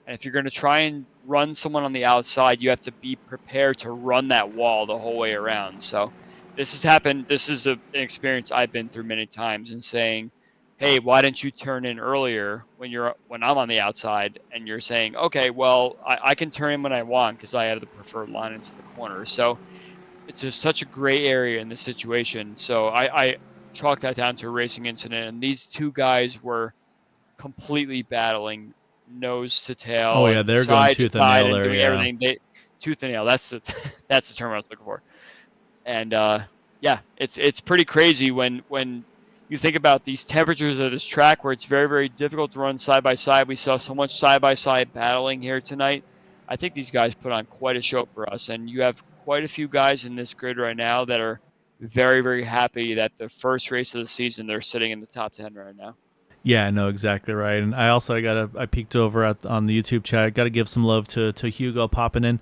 And if you're going to try and run someone on the outside, you have to be prepared to run that wall the whole way around. So this has happened. This is an experience I've been through many times, in saying, hey, why didn't you turn in earlier when I'm on the outside? And you're saying, okay, well, I can turn in when I want because I have the preferred line into the corner. So it's just such a gray area in this situation. So I chalk that down to a racing incident, and these 2 guys were completely battling nose to tail. Oh yeah, they're going tooth and nail there. Doing yeah. everything. Tooth and nail. That's the term I was looking for. And yeah, it's pretty crazy when you think about these temperatures of this track, where it's very, very difficult to run side by side. We saw so much side by side battling here tonight. I think these guys put on quite a show for us, and you have quite a few guys in this grid right now that are very, very happy that the first race of the season they're sitting in the top 10 right now. Yeah, no, exactly right. And I peeked over on the YouTube chat. Got to give some love to Hugo popping in.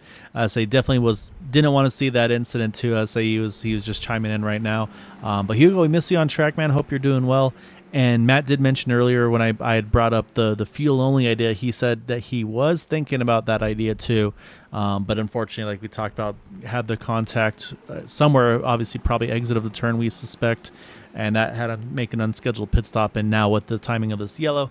Say definitely didn't want to see that incident too. Say he was just chiming in right now. But Hugo, we miss you on track, man. Hope you're doing well. And Matt did mention earlier when I had brought up the fuel only idea, he said that he was thinking about that idea too. But unfortunately, like we talked about, had the contact somewhere, obviously probably exit of the turn, we suspect. And that had to make an unscheduled pit stop. And now with the timing of this yellow,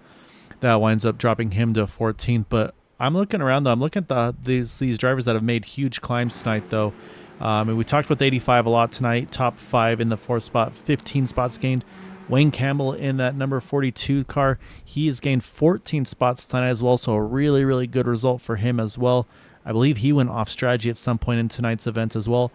that winds up dropping him to 14th. But I'm looking around, though. I'm looking at these drivers that have made huge climbs tonight, though. And we talked about the 85 a lot tonight. Top 5 in the 4th spot, 15 spots gained. Wayne Campbell in that number 42 car, he has gained 14 spots tonight as well. So a really, really good result for him as well. I believe he went off strategy at some point in tonight's event as well.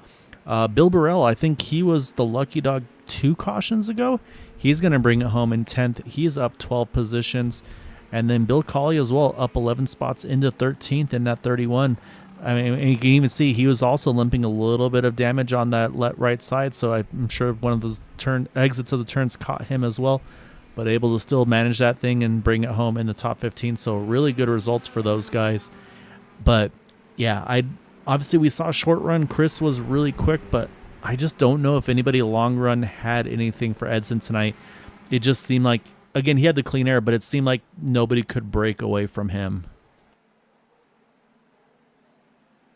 Bill Burrell, I think he was the lucky dog 2 cautions ago. He's going to bring it home in 10th. He's up 12 positions. And then Bill Colley as well, up 11 spots into 13th in that 31. I mean, you can even see he was also limping a little bit of damage on that right side. So I'm sure one of those exits of the turns caught him as well. But able to still manage that thing and bring it home in the top 15. So really good results for those guys. But yeah, obviously we saw short run. Chris was really quick, but I just don't know if anybody long run had anything for Edson tonight. It just seemed like, again, he had the clean air, but it seemed like nobody could break away from him.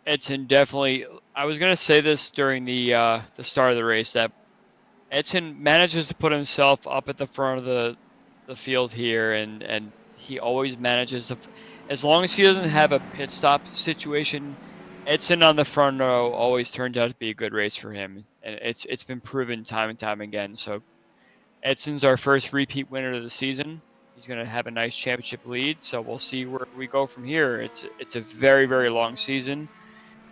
Edson definitely, I was going to say this during the start of the race, that Edson manages to put himself up at the front of the field here, and he always manages to, as long as he doesn't have a pit stop situation, Edson on the front row always turns out to be a good race for him, and it's been proven time and time again. So Edson's our first repeat winner of the season. He's going to have a nice championship lead, so we'll see where we go from here. It's a very, very long season,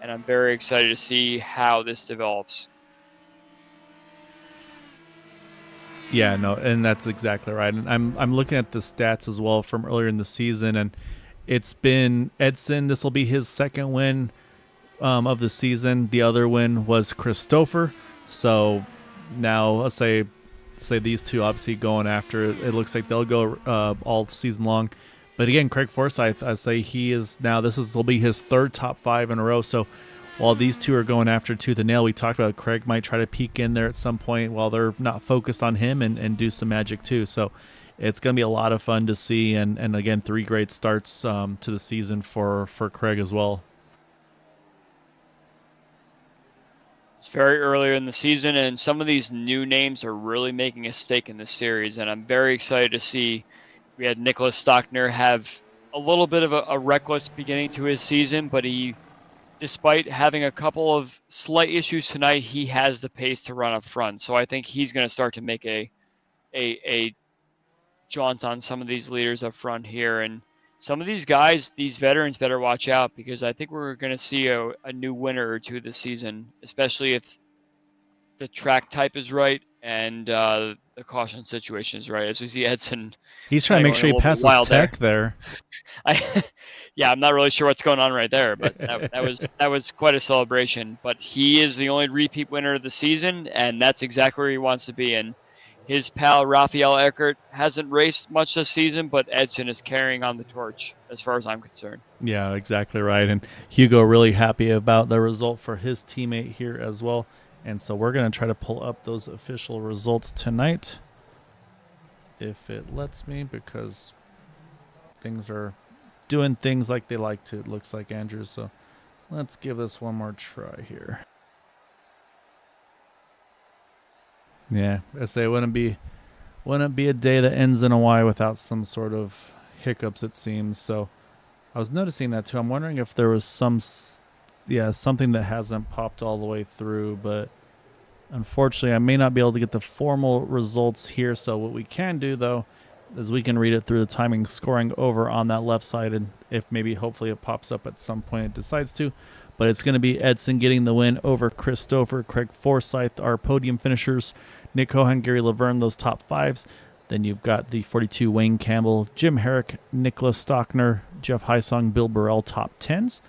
and I'm very excited to see how this develops. Yeah, no, and that's exactly right. And I'm looking at the stats as well from earlier in the season, and it's been Edson. This will be his second win of the season. The other win was Christopher. So now let's say these two obviously going after it. It looks like they'll go all season long. But again, Craig Forsyth, I say he is now. Will be his third top 5 in a row. So while these two are going after tooth and nail, we talked about Craig might try to peek in there at some point while they're not focused on him and do some magic too. So it's going to be a lot of fun to see. And again, 3 great starts to the season for Craig as well. It's very early in the season, and some of these new names are really making a stake in this series, and I'm very excited to see. We had Nicholas Stockner have a little bit of a reckless beginning to his season, but he, despite having a couple of slight issues tonight, he has the pace to run up front. So I think he's going to start to make a jaunt on some of these leaders up front here. And some of these guys, these veterans, better watch out, because I think we're going to see a new winner or two this season, especially if the track type is right and the caution situation is right. As we see Edson, he's trying to make sure he passes tech there. I'm not really sure what's going on right there, but that was quite a celebration. But he is the only repeat winner of the season, and that's exactly where he wants to be. And his pal Rafael Eckert hasn't raced much this season, but Edson is carrying on the torch as far as I'm concerned. Yeah, exactly right. And Hugo really happy about the result for his teammate here as well. And so we're going to try to pull up those official results tonight, if it lets me, because things are doing things like they like to, it looks like, Andrew. So let's give this one more try here. Yeah, I say it wouldn't be a day that ends in a Y without some sort of hiccups, it seems. So I was noticing that too. I'm wondering if there was something that hasn't popped all the way through, but unfortunately I may not be able to get the formal results here. So what we can do though is we can read it through the timing scoring over on that left side, and if maybe hopefully it pops up at some point it decides to. But it's going to be Edson getting the win over Christopher, Craig Forsyth, our podium finishers, Nick Cohen, Gary Laverne, those top 5s. Then you've got the 42 Wayne Campbell, Jim Herrick, Nicholas Stockner, Jeff Heisong, Bill Burrell, top 10s.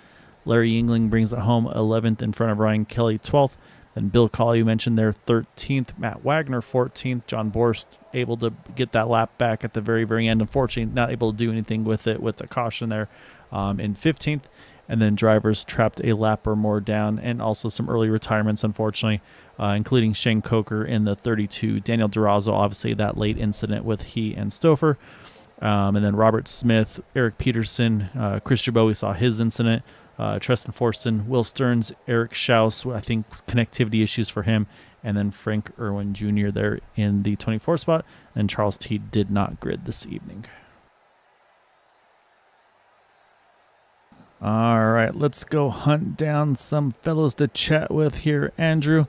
Larry Yingling brings it home 11th in front of Ryan Kelly, 12th. Then Bill Colley, you mentioned there, 13th. Matt Wagner, 14th. John Borst able to get that lap back at the very, very end. Unfortunately, not able to do anything with it with the caution there in 15th. And then drivers trapped a lap or more down, and also some early retirements, unfortunately, including Shane Coker in the 32. Daniel Durazo, obviously, that late incident with he and Stouffer. And then Robert Smith, Eric Peterson, Chris Jabot, we saw his incident. Tristan Forson, Will Stearns, Eric Schaus, I think connectivity issues for him, and then Frank Irwin Jr. there in the 24 spot, and Charles T did not grid this evening. All right, let's go hunt down some fellows to chat with here, Andrew,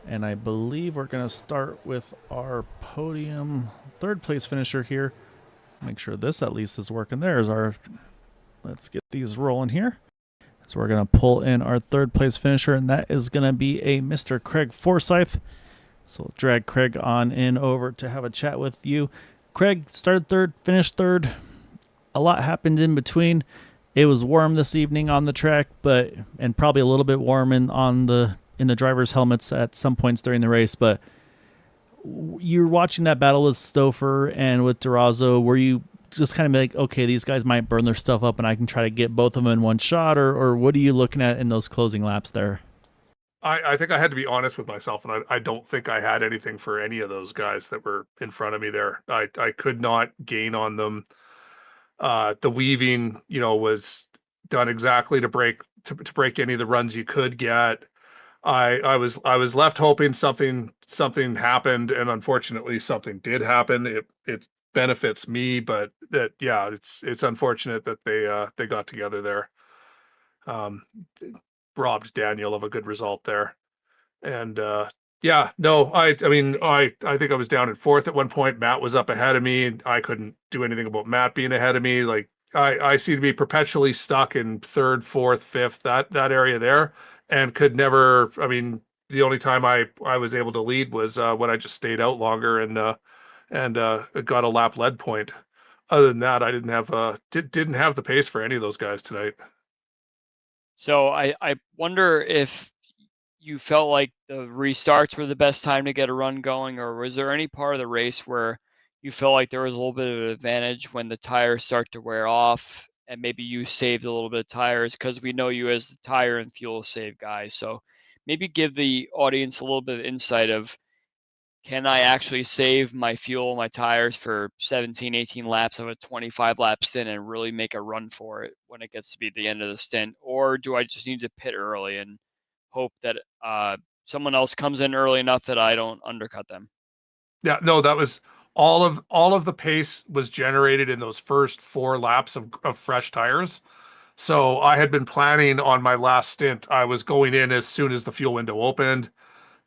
and I believe we're going to start with our podium third place finisher here. Make sure this at least is working. There's our, let's get these rolling here. So we're going to pull in our third place finisher, and that is going to be a Mr. Craig Forsyth. So we'll drag Craig on in over to have a chat with you. Craig started third, finished third. A lot happened in between. It was warm this evening on the track, and probably a little bit warm in the drivers' helmets at some points during the race. But you're watching that battle with Stouffer and with Durazo. Were you just kind of like, okay, these guys might burn their stuff up and I can try to get both of them in one shot, or what are you looking at in those closing laps there? I think I had to be honest with myself, and I don't think I had anything for any of those guys that were in front of me there. I could not gain on them. The weaving, was done exactly to break any of the runs you could get. I was left hoping something happened, and unfortunately something did happen. It benefits me, but it's unfortunate that they got together there. Robbed Daniel of a good result there. And I think I was down in fourth at one point. Matt was up ahead of me, and I couldn't do anything about Matt being ahead of me. Like I seem to be perpetually stuck in third, fourth, fifth, that area there, and could never. I mean, the only time I was able to lead was when I just stayed out longer, and and got a lap lead point. Other than that, I didn't have the pace for any of those guys tonight. So I wonder if you felt like the restarts were the best time to get a run going, or was there any part of the race where you felt like there was a little bit of an advantage when the tires start to wear off and maybe you saved a little bit of tires, because we know you as the tire and fuel save guy. So maybe give the audience a little bit of insight of, can I actually save my fuel, my tires for 17, 18 laps of a 25 lap stint and really make a run for it when it gets to be the end of the stint? Or do I just need to pit early and hope that someone else comes in early enough that I don't undercut them? Yeah, no, that was all of the pace was generated in those first 4 laps of fresh tires. So I had been planning on my last stint. I was going in as soon as the fuel window opened.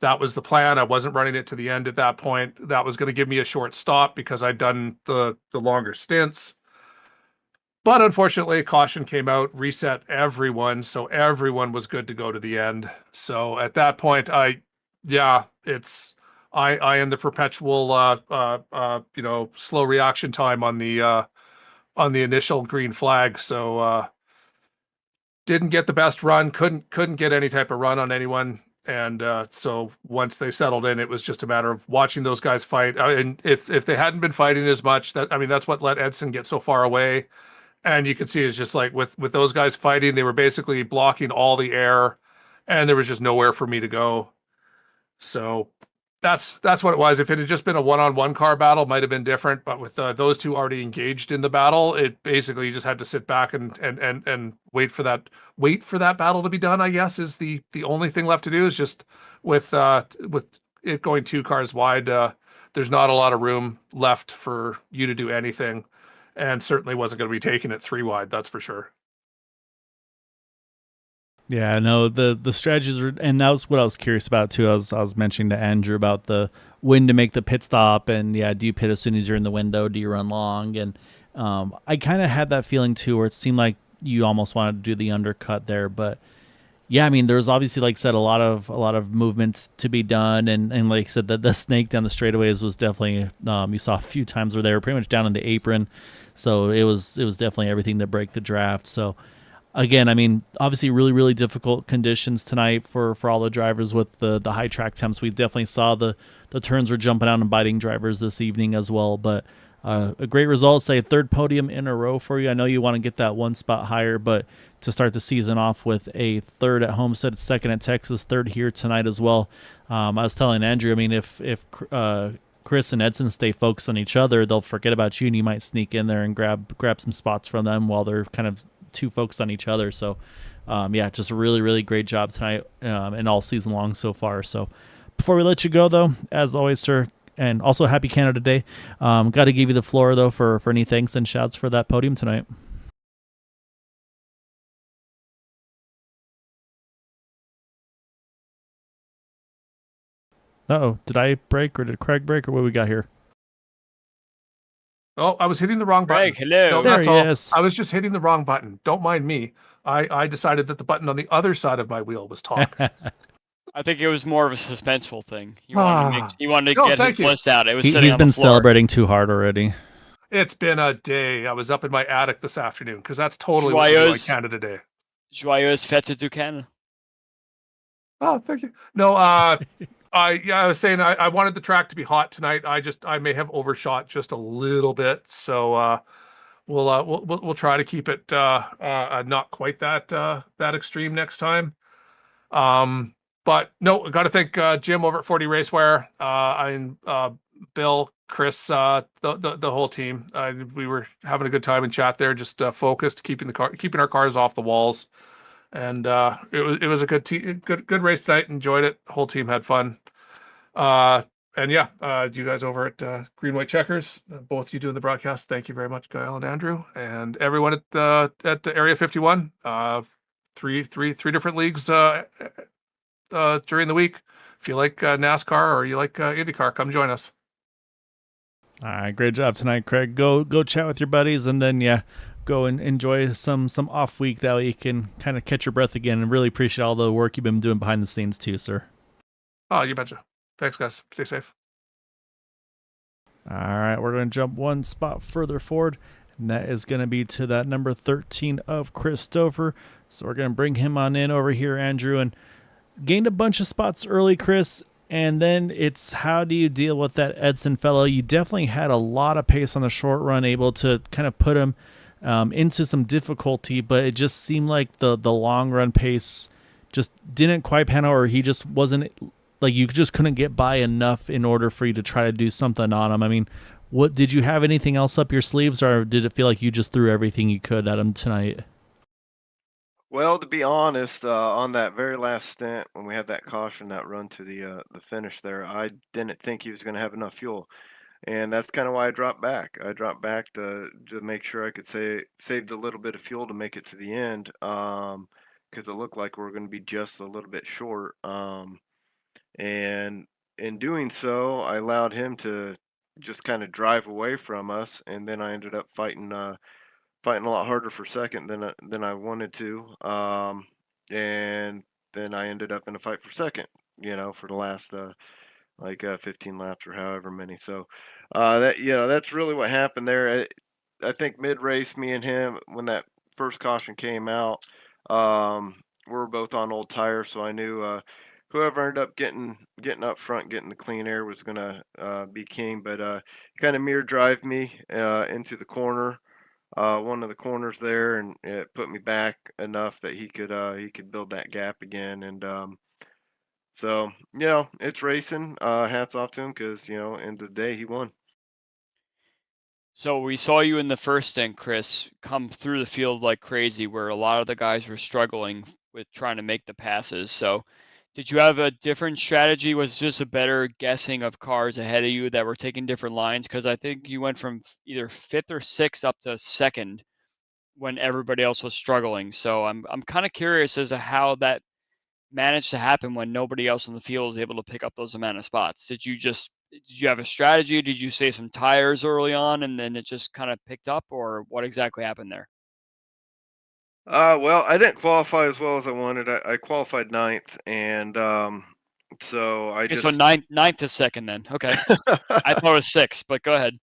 That was the plan. I wasn't running it to the end at that point. That was going to give me a short stop because I'd done the longer stints. But unfortunately, caution came out, reset everyone, so everyone was good to go to the end. So at that point, I am the perpetual slow reaction time on the initial green flag. So didn't get the best run, couldn't get any type of run on anyone. And so once they settled in, it was just a matter of watching those guys fight. And if they hadn't been fighting as much, that's what let Edson get so far away. And you could see it's just like with those guys fighting, they were basically blocking all the air, and there was just nowhere for me to go. So that's what it was. If it had just been a one-on-one car battle, might have been different. But with those two already engaged in the battle, it basically you just had to sit back and wait for that battle to be done. I guess is the only thing left to do. Is just with it going 2 cars wide, there's not a lot of room left for you to do anything, and certainly wasn't going to be taking it 3 wide. That's for sure. Yeah, no, the strategies were, and that was what I was curious about too. I was mentioning to Andrew about the when to make the pit stop, and yeah, do you pit as soon as you're in the window? Do you run long? And I kind of had that feeling too, where it seemed like you almost wanted to do the undercut there, but yeah, I mean, there's obviously, like I said, a lot of movements to be done, and like I said, the snake down the straightaways was definitely you saw a few times where they were pretty much down in the apron, so it was definitely everything to break the draft. So. Again, I mean, obviously really, really difficult conditions tonight for all the drivers with the high track temps. We definitely saw the turns were jumping out and biting drivers this evening as well. But a great result, say 3rd podium in a row for you. I know you want to get that 1 spot higher, but to start the season off with a 3rd at Homestead, 2nd at Texas, 3rd here tonight as well. I was telling Andrew, I mean, if Chris and Edson stay focused on each other, they'll forget about you, and you might sneak in there and grab some spots from them while they're kind of too focused on each other. So yeah, just a really, really great job tonight and all season long so far. So before we let you go though, as always, sir, and also happy Canada Day, got to give you the floor though for any thanks and shouts for that podium tonight. Uh-oh, did I break or did Craig break or what we got here? Oh, I was hitting the wrong button. Greg, hello. No, There that's he all. is. I was just hitting the wrong button. Don't mind me. I decided that the button on the other side of my wheel was talk. I think it was more of a suspenseful thing. He wanted to No, get thank his you. list out. It was sitting He's on the been floor. celebrating too hard already. It's been a day. I was up in my attic this afternoon because that's totally what we do on Canada Day. Joyeuse fête du Canada. Oh, thank you. No, I was saying I wanted the track to be hot tonight. I may have overshot just a little bit, so we'll try to keep it not quite that extreme next time. But no, I got to thank Jim over at 40 Racewear, and Bill, Chris, the whole team. We were having a good time in chat there, just focused, keeping our cars off the walls. And it was a good race tonight. Enjoyed it. Whole team had fun. And yeah, you guys over at Green White Checkers, both you doing the broadcast. Thank you very much, Kyle and Andrew, and everyone at Area 51. Three different leagues during the week. If you like NASCAR or you like IndyCar, come join us. All right, great job tonight, Craig. Go chat with your buddies, and then yeah, go and enjoy some off week that way you can kind of catch your breath again. And really appreciate all the work you've been doing behind the scenes too, sir. Oh, you betcha. Thanks, guys. Stay safe. All right, we're going to jump one spot further forward, and that is going to be to that number 13 of Christopher. So we're going to bring him on in over here, Andrew, and gained a bunch of spots early, Chris. And then it's how do you deal with that Edson fellow? You definitely had a lot of pace on the short run, able to kind of put him into some difficulty, but it just seemed like the long run pace just didn't quite pan out, or he just wasn't like you just couldn't get by enough in order for you to try to do something on him. I mean, what did you have anything else up your sleeves, or did it feel like you just threw everything you could at him tonight? Well, to be honest, on that very last stint, when we had that caution, that run to the finish there, I didn't think he was going to have enough fuel, and that's kind of why I dropped back. I dropped back to make sure I could save a little bit of fuel to make it to the end, because it looked like we were going to be just a little bit short. And in doing so, I allowed him to just kind of drive away from us, and then I ended up fighting a lot harder for second than I wanted to. And then I ended up in a fight for second, for the last 15 laps or however many. So that's really what happened there. I think mid race, me and him, when that first caution came out, we were both on old tires, so I knew whoever ended up getting up front, getting the clean air was gonna be king. But kind of mirror drive me into the corner, one of the corners there, and it put me back enough that he could build that gap again. And so it's racing. Hats off to him because end of the day he won. So we saw you in the first stint, Chris, come through the field like crazy, where a lot of the guys were struggling with trying to make the passes. So did you have a different strategy? Was it just a better guessing of cars ahead of you that were taking different lines? Because I think you went from either fifth or sixth up to second when everybody else was struggling. So I'm kind of curious as to how that managed to happen when nobody else in the field was able to pick up those amount of spots. Did you have a strategy? Did you save some tires early on and then it just kind of picked up, or what exactly happened there? Well, I didn't qualify as well as I wanted. I qualified ninth, and so I Okay, so just ninth to second then. Okay. I thought it was sixth, but go ahead.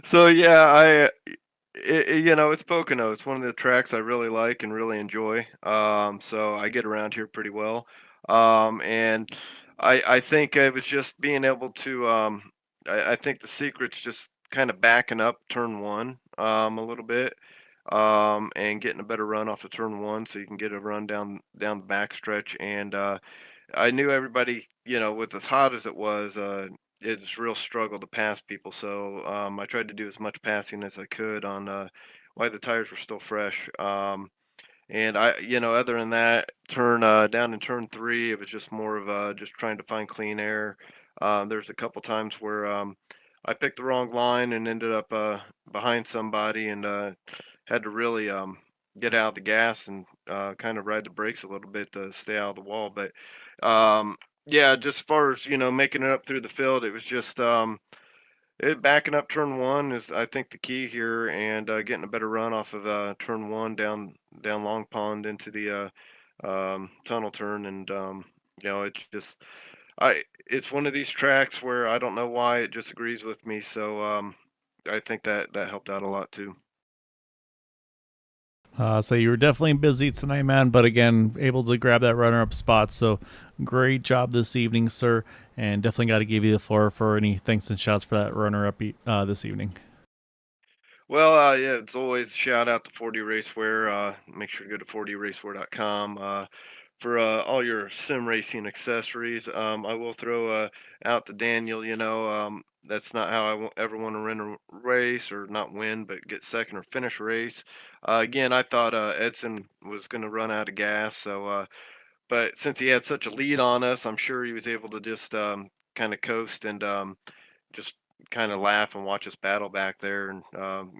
so yeah, it's Pocono. It's one of the tracks I really like and really enjoy. So I get around here pretty well. And I think it was just being able to. I think the secret's just kind of backing up turn one a little bit, and getting a better run off of turn one, so you can get a run down the backstretch. And I knew everybody, with as hot as it was, it's a real struggle to pass people. So I tried to do as much passing as I could on while the tires were still fresh. And other than that, turn down in turn three, it was just more of just trying to find clean air. There's a couple times where I picked the wrong line and ended up behind somebody, and had to really get out of the gas and kind of ride the brakes a little bit to stay out of the wall. But um, yeah, just as far as making it up through the field, it was just backing up turn one is I think the key here, and getting a better run off of turn one down Long Pond into the tunnel turn. And it's just it's one of these tracks where I don't know why it just agrees with me. So I think that helped out a lot too. So you were definitely busy tonight, man, but again, able to grab that runner-up spot. So great job this evening, sir, and definitely got to give you the floor for any thanks and shouts for that runner-up this evening. Well, yeah, it's always shout out to 40 Racewear. Make sure to go to 40raceware.com for all your sim racing accessories. I will throw out to Daniel. That's not how ever want to run a race, or not win, but get second or finish a race. Again, I thought Edson was going to run out of gas, so but since he had such a lead on us, I'm sure he was able to just kind of coast and just kind of laugh and watch us battle back there, and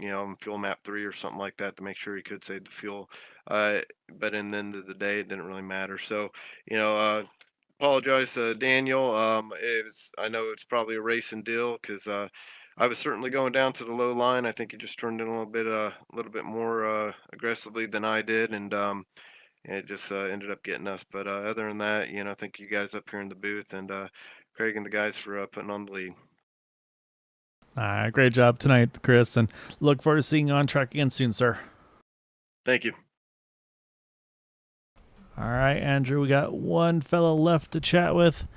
in fuel map 3 or something like that, to make sure he could save the fuel. uh, but in the end of the day, it didn't really matter. So apologize to Daniel. I know it's probably a racing deal, because I was certainly going down to the low line. I think he just turned in a little bit more aggressively than I did, and it just ended up getting us. But other than that, thank you guys up here in the booth, and Craig and the guys for putting on the lead. Great job tonight, Chris, and look forward to seeing you on track again soon, sir. Thank you. All right, Andrew, we got one fellow left to chat with,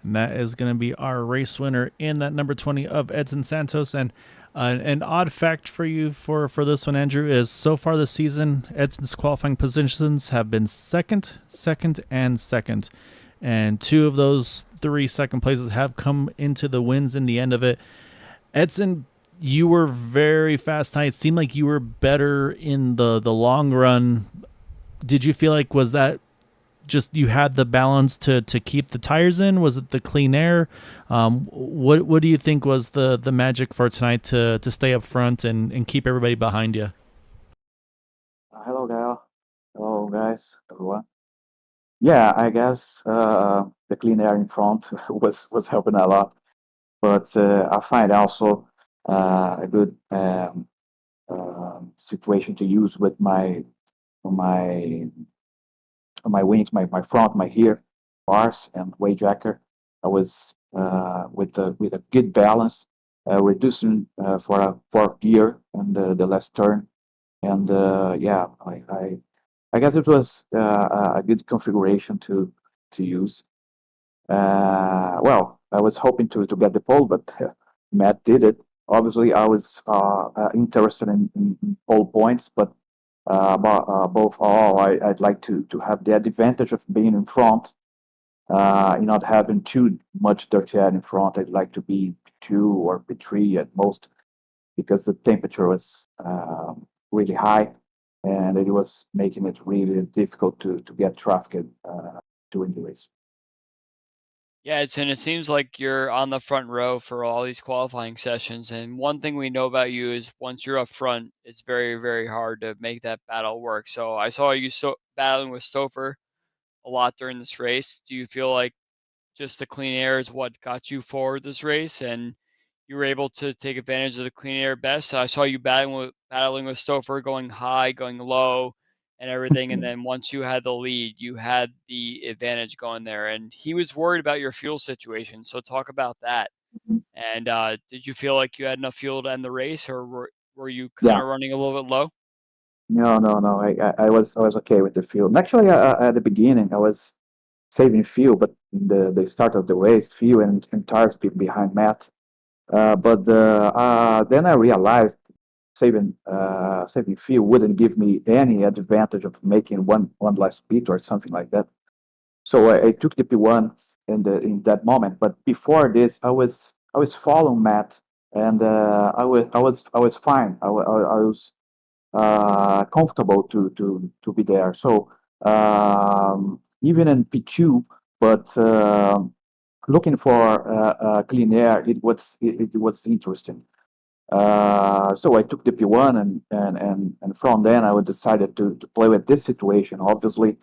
and that is going to be our race winner in that number 20 of Edson Santos. And an odd fact for you for this one, Andrew, is so far this season, Edson's qualifying positions have been second, and second. And two of those 3 second places have come into the wins in the end of it. Edson, you were very fast tonight. It seemed like you were better in the long run. Did you feel like, was that just you had the balance to keep the tires in? Was it the clean air? What do you think was the magic for tonight to stay up front and keep everybody behind you? Hello, Gail. Hello, guys, everyone. Yeah, I guess the clean air in front was helping a lot, but I find also a good situation to use with my wings, my front, my rear bars and weight jacker. I was with a good balance, reducing for a fourth gear and the last turn, and yeah, I guess it was a good configuration to use. Well, I was hoping to get the pole, but Matt did it. Obviously, I was interested in pole points, but above all, I'd like to have the advantage of being in front, not having too much dirty air in front. I'd like to be P2 or P3 at most, because the temperature was really high, and it was making it really difficult to get traffic during the race. Yeah, it seems like you're on the front row for all these qualifying sessions. And one thing we know about you is once you're up front, it's very, very hard to make that battle work. So I saw you battling with Stouffer a lot during this race. Do you feel like just the clean air is what got you forward this race, and you were able to take advantage of the clean air best? I saw you battling with Stouffer, going high, going low, and everything. And then once you had the lead, you had the advantage going there. And he was worried about your fuel situation. So talk about that. And did you feel like you had enough fuel to end the race, or were you kind Yeah, of running a little bit low? no. I was okay with the fuel. Actually, at the beginning, I was saving fuel, but in the start of the race, fuel and tires behind Matt. But then I realized saving fuel wouldn't give me any advantage of making one last pit or something like that. So I took the P1 in that moment. But before this, I was following Matt, and I was fine. I was comfortable to be there. So even in P2, but looking for clean air, it was interesting. So I took the P1, and from then I decided to play with this situation. Obviously,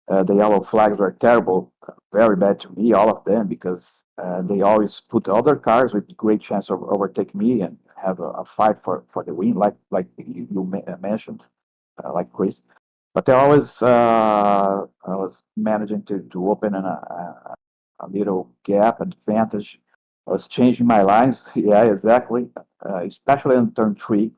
the yellow flags were terrible, very bad to me, all of them, because they always put other cars with great chance of overtaking me and have a fight for the win, like you mentioned, like Chris. But I was managing to open a little gap advantage. I was changing my lines, yeah, exactly, especially on turn 3.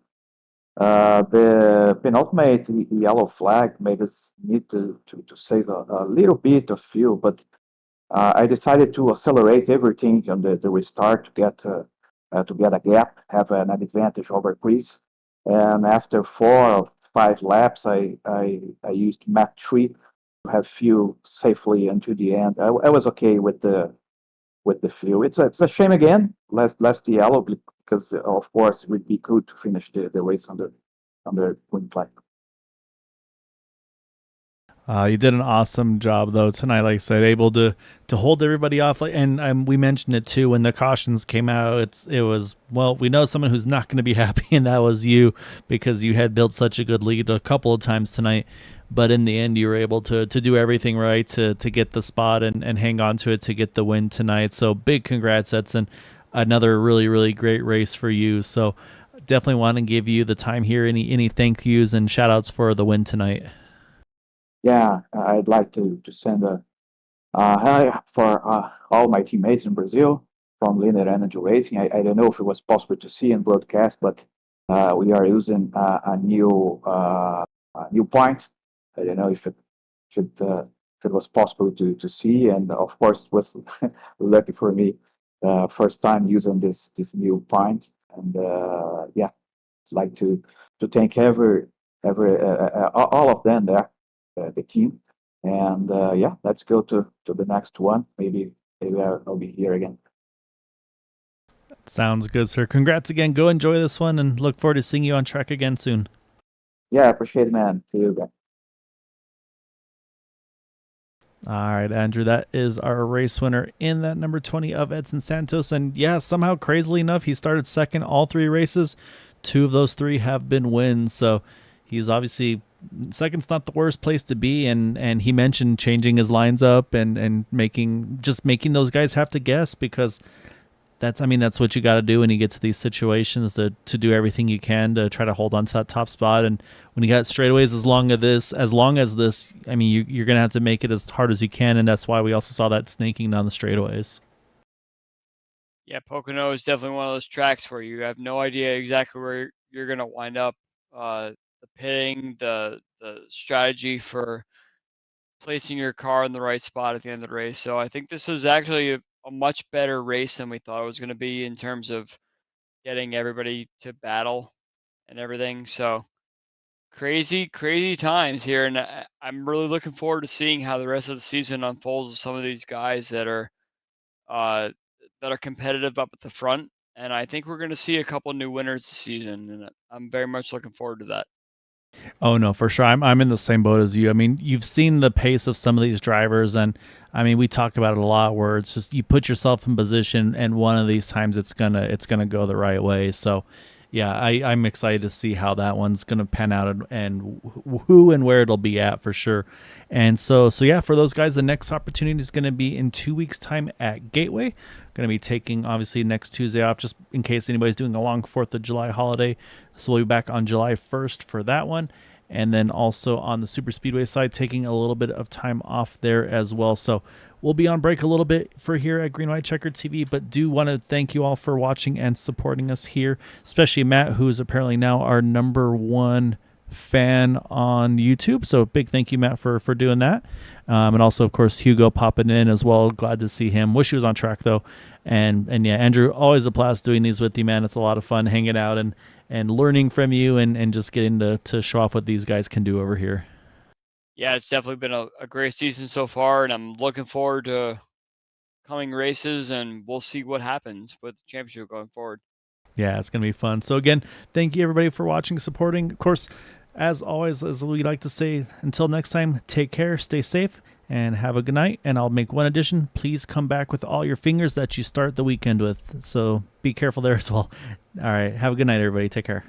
The penultimate yellow flag made us need to save a little bit of fuel, but I decided to accelerate everything on the restart to get a gap, have an advantage over Chris. And after 4 or 5 laps, I used map 3 to have fuel safely until the end. I was okay with the fuel. It's a shame again, left the yellow, because of course it would be good to finish the race on the green flag. You did an awesome job though tonight. Like I said, able to hold everybody off. Like, and we mentioned it too when the cautions came out. It was, well, we know someone who's not going to be happy, and that was you, because you had built such a good lead a couple of times tonight. But in the end, you were able to do everything right to get the spot and hang on to it to get the win tonight. So big congrats, Edson. Another really, really great race for you. So definitely want to give you the time here. Any thank yous and shout outs for the win tonight? Yeah, I'd like to send a hi for all my teammates in Brazil, from Linear Energy Racing. I don't know if it was possible to see and broadcast, but we are using a new point. I don't know if it was possible to see, and of course it was lucky for me, first time using this new point, and yeah, it's like to thank every all of them there, the team, and yeah, let's go to the next one. Maybe I'll be here again. Sounds good, sir. Congrats again. Go enjoy this one, and look forward to seeing you on track again soon. Yeah, I appreciate it, man. See you again. All right, Andrew, that is our race winner in that number 20 of Edson Santos. And yeah, somehow, crazily enough, he started second all 3 races. 2 of those 3 have been wins. So he's obviously, second's not the worst place to be. And he mentioned changing his lines up and making those guys have to guess, because that's what you got to do when you get to these situations, to do everything you can to try to hold on to that top spot. And when you got straightaways as long as this, I mean, you're going to have to make it as hard as you can. And that's why we also saw that snaking down the straightaways. Yeah, Pocono is definitely one of those tracks where you have no idea exactly where you're going to wind up. The pitting, the strategy for placing your car in the right spot at the end of the race. So I think this was actually a much better race than we thought it was going to be in terms of getting everybody to battle and everything. So crazy times here, and I'm really looking forward to seeing how the rest of the season unfolds with some of these guys that are competitive up at the front. And I think we're going to see a couple new winners this season, and I'm very much looking forward to that. Oh no, for sure. I'm in the same boat as you. I mean, you've seen the pace of some of these drivers, and I mean, we talk about it a lot, where it's just you put yourself in position, and one of these times it's gonna go the right way. So, yeah, I'm excited to see how that one's gonna pan out, and who and where it'll be at for sure. And so yeah, for those guys, the next opportunity is gonna be in 2 weeks' time at Gateway. Going to be taking, obviously, next Tuesday off, just in case anybody's doing a long 4th of July holiday. So we'll be back on July 1st for that one. And then also on the Super Speedway side, taking a little bit of time off there as well. So we'll be on break a little bit for here at Green White Checker TV, but do want to thank you all for watching and supporting us here, especially Matt, who is apparently now our #1 fan on YouTube. So big thank you, Matt, for doing that. And also, of course, Hugo popping in as well. Glad to see him. Wish he was on track though. And yeah, Andrew, always a blast doing these with you, man. It's a lot of fun hanging out and learning from you and just getting to show off what these guys can do over here. Yeah, it's definitely been a great season so far, and I'm looking forward to coming races, and we'll see what happens with the championship going forward. Yeah, it's going to be fun. So again, thank you everybody for watching, supporting. Of course, as always, as we like to say, until next time, take care, stay safe, and have a good night. And I'll make one addition. Please come back with all your fingers that you start the weekend with. So be careful there as well. All right. Have a good night, everybody. Take care.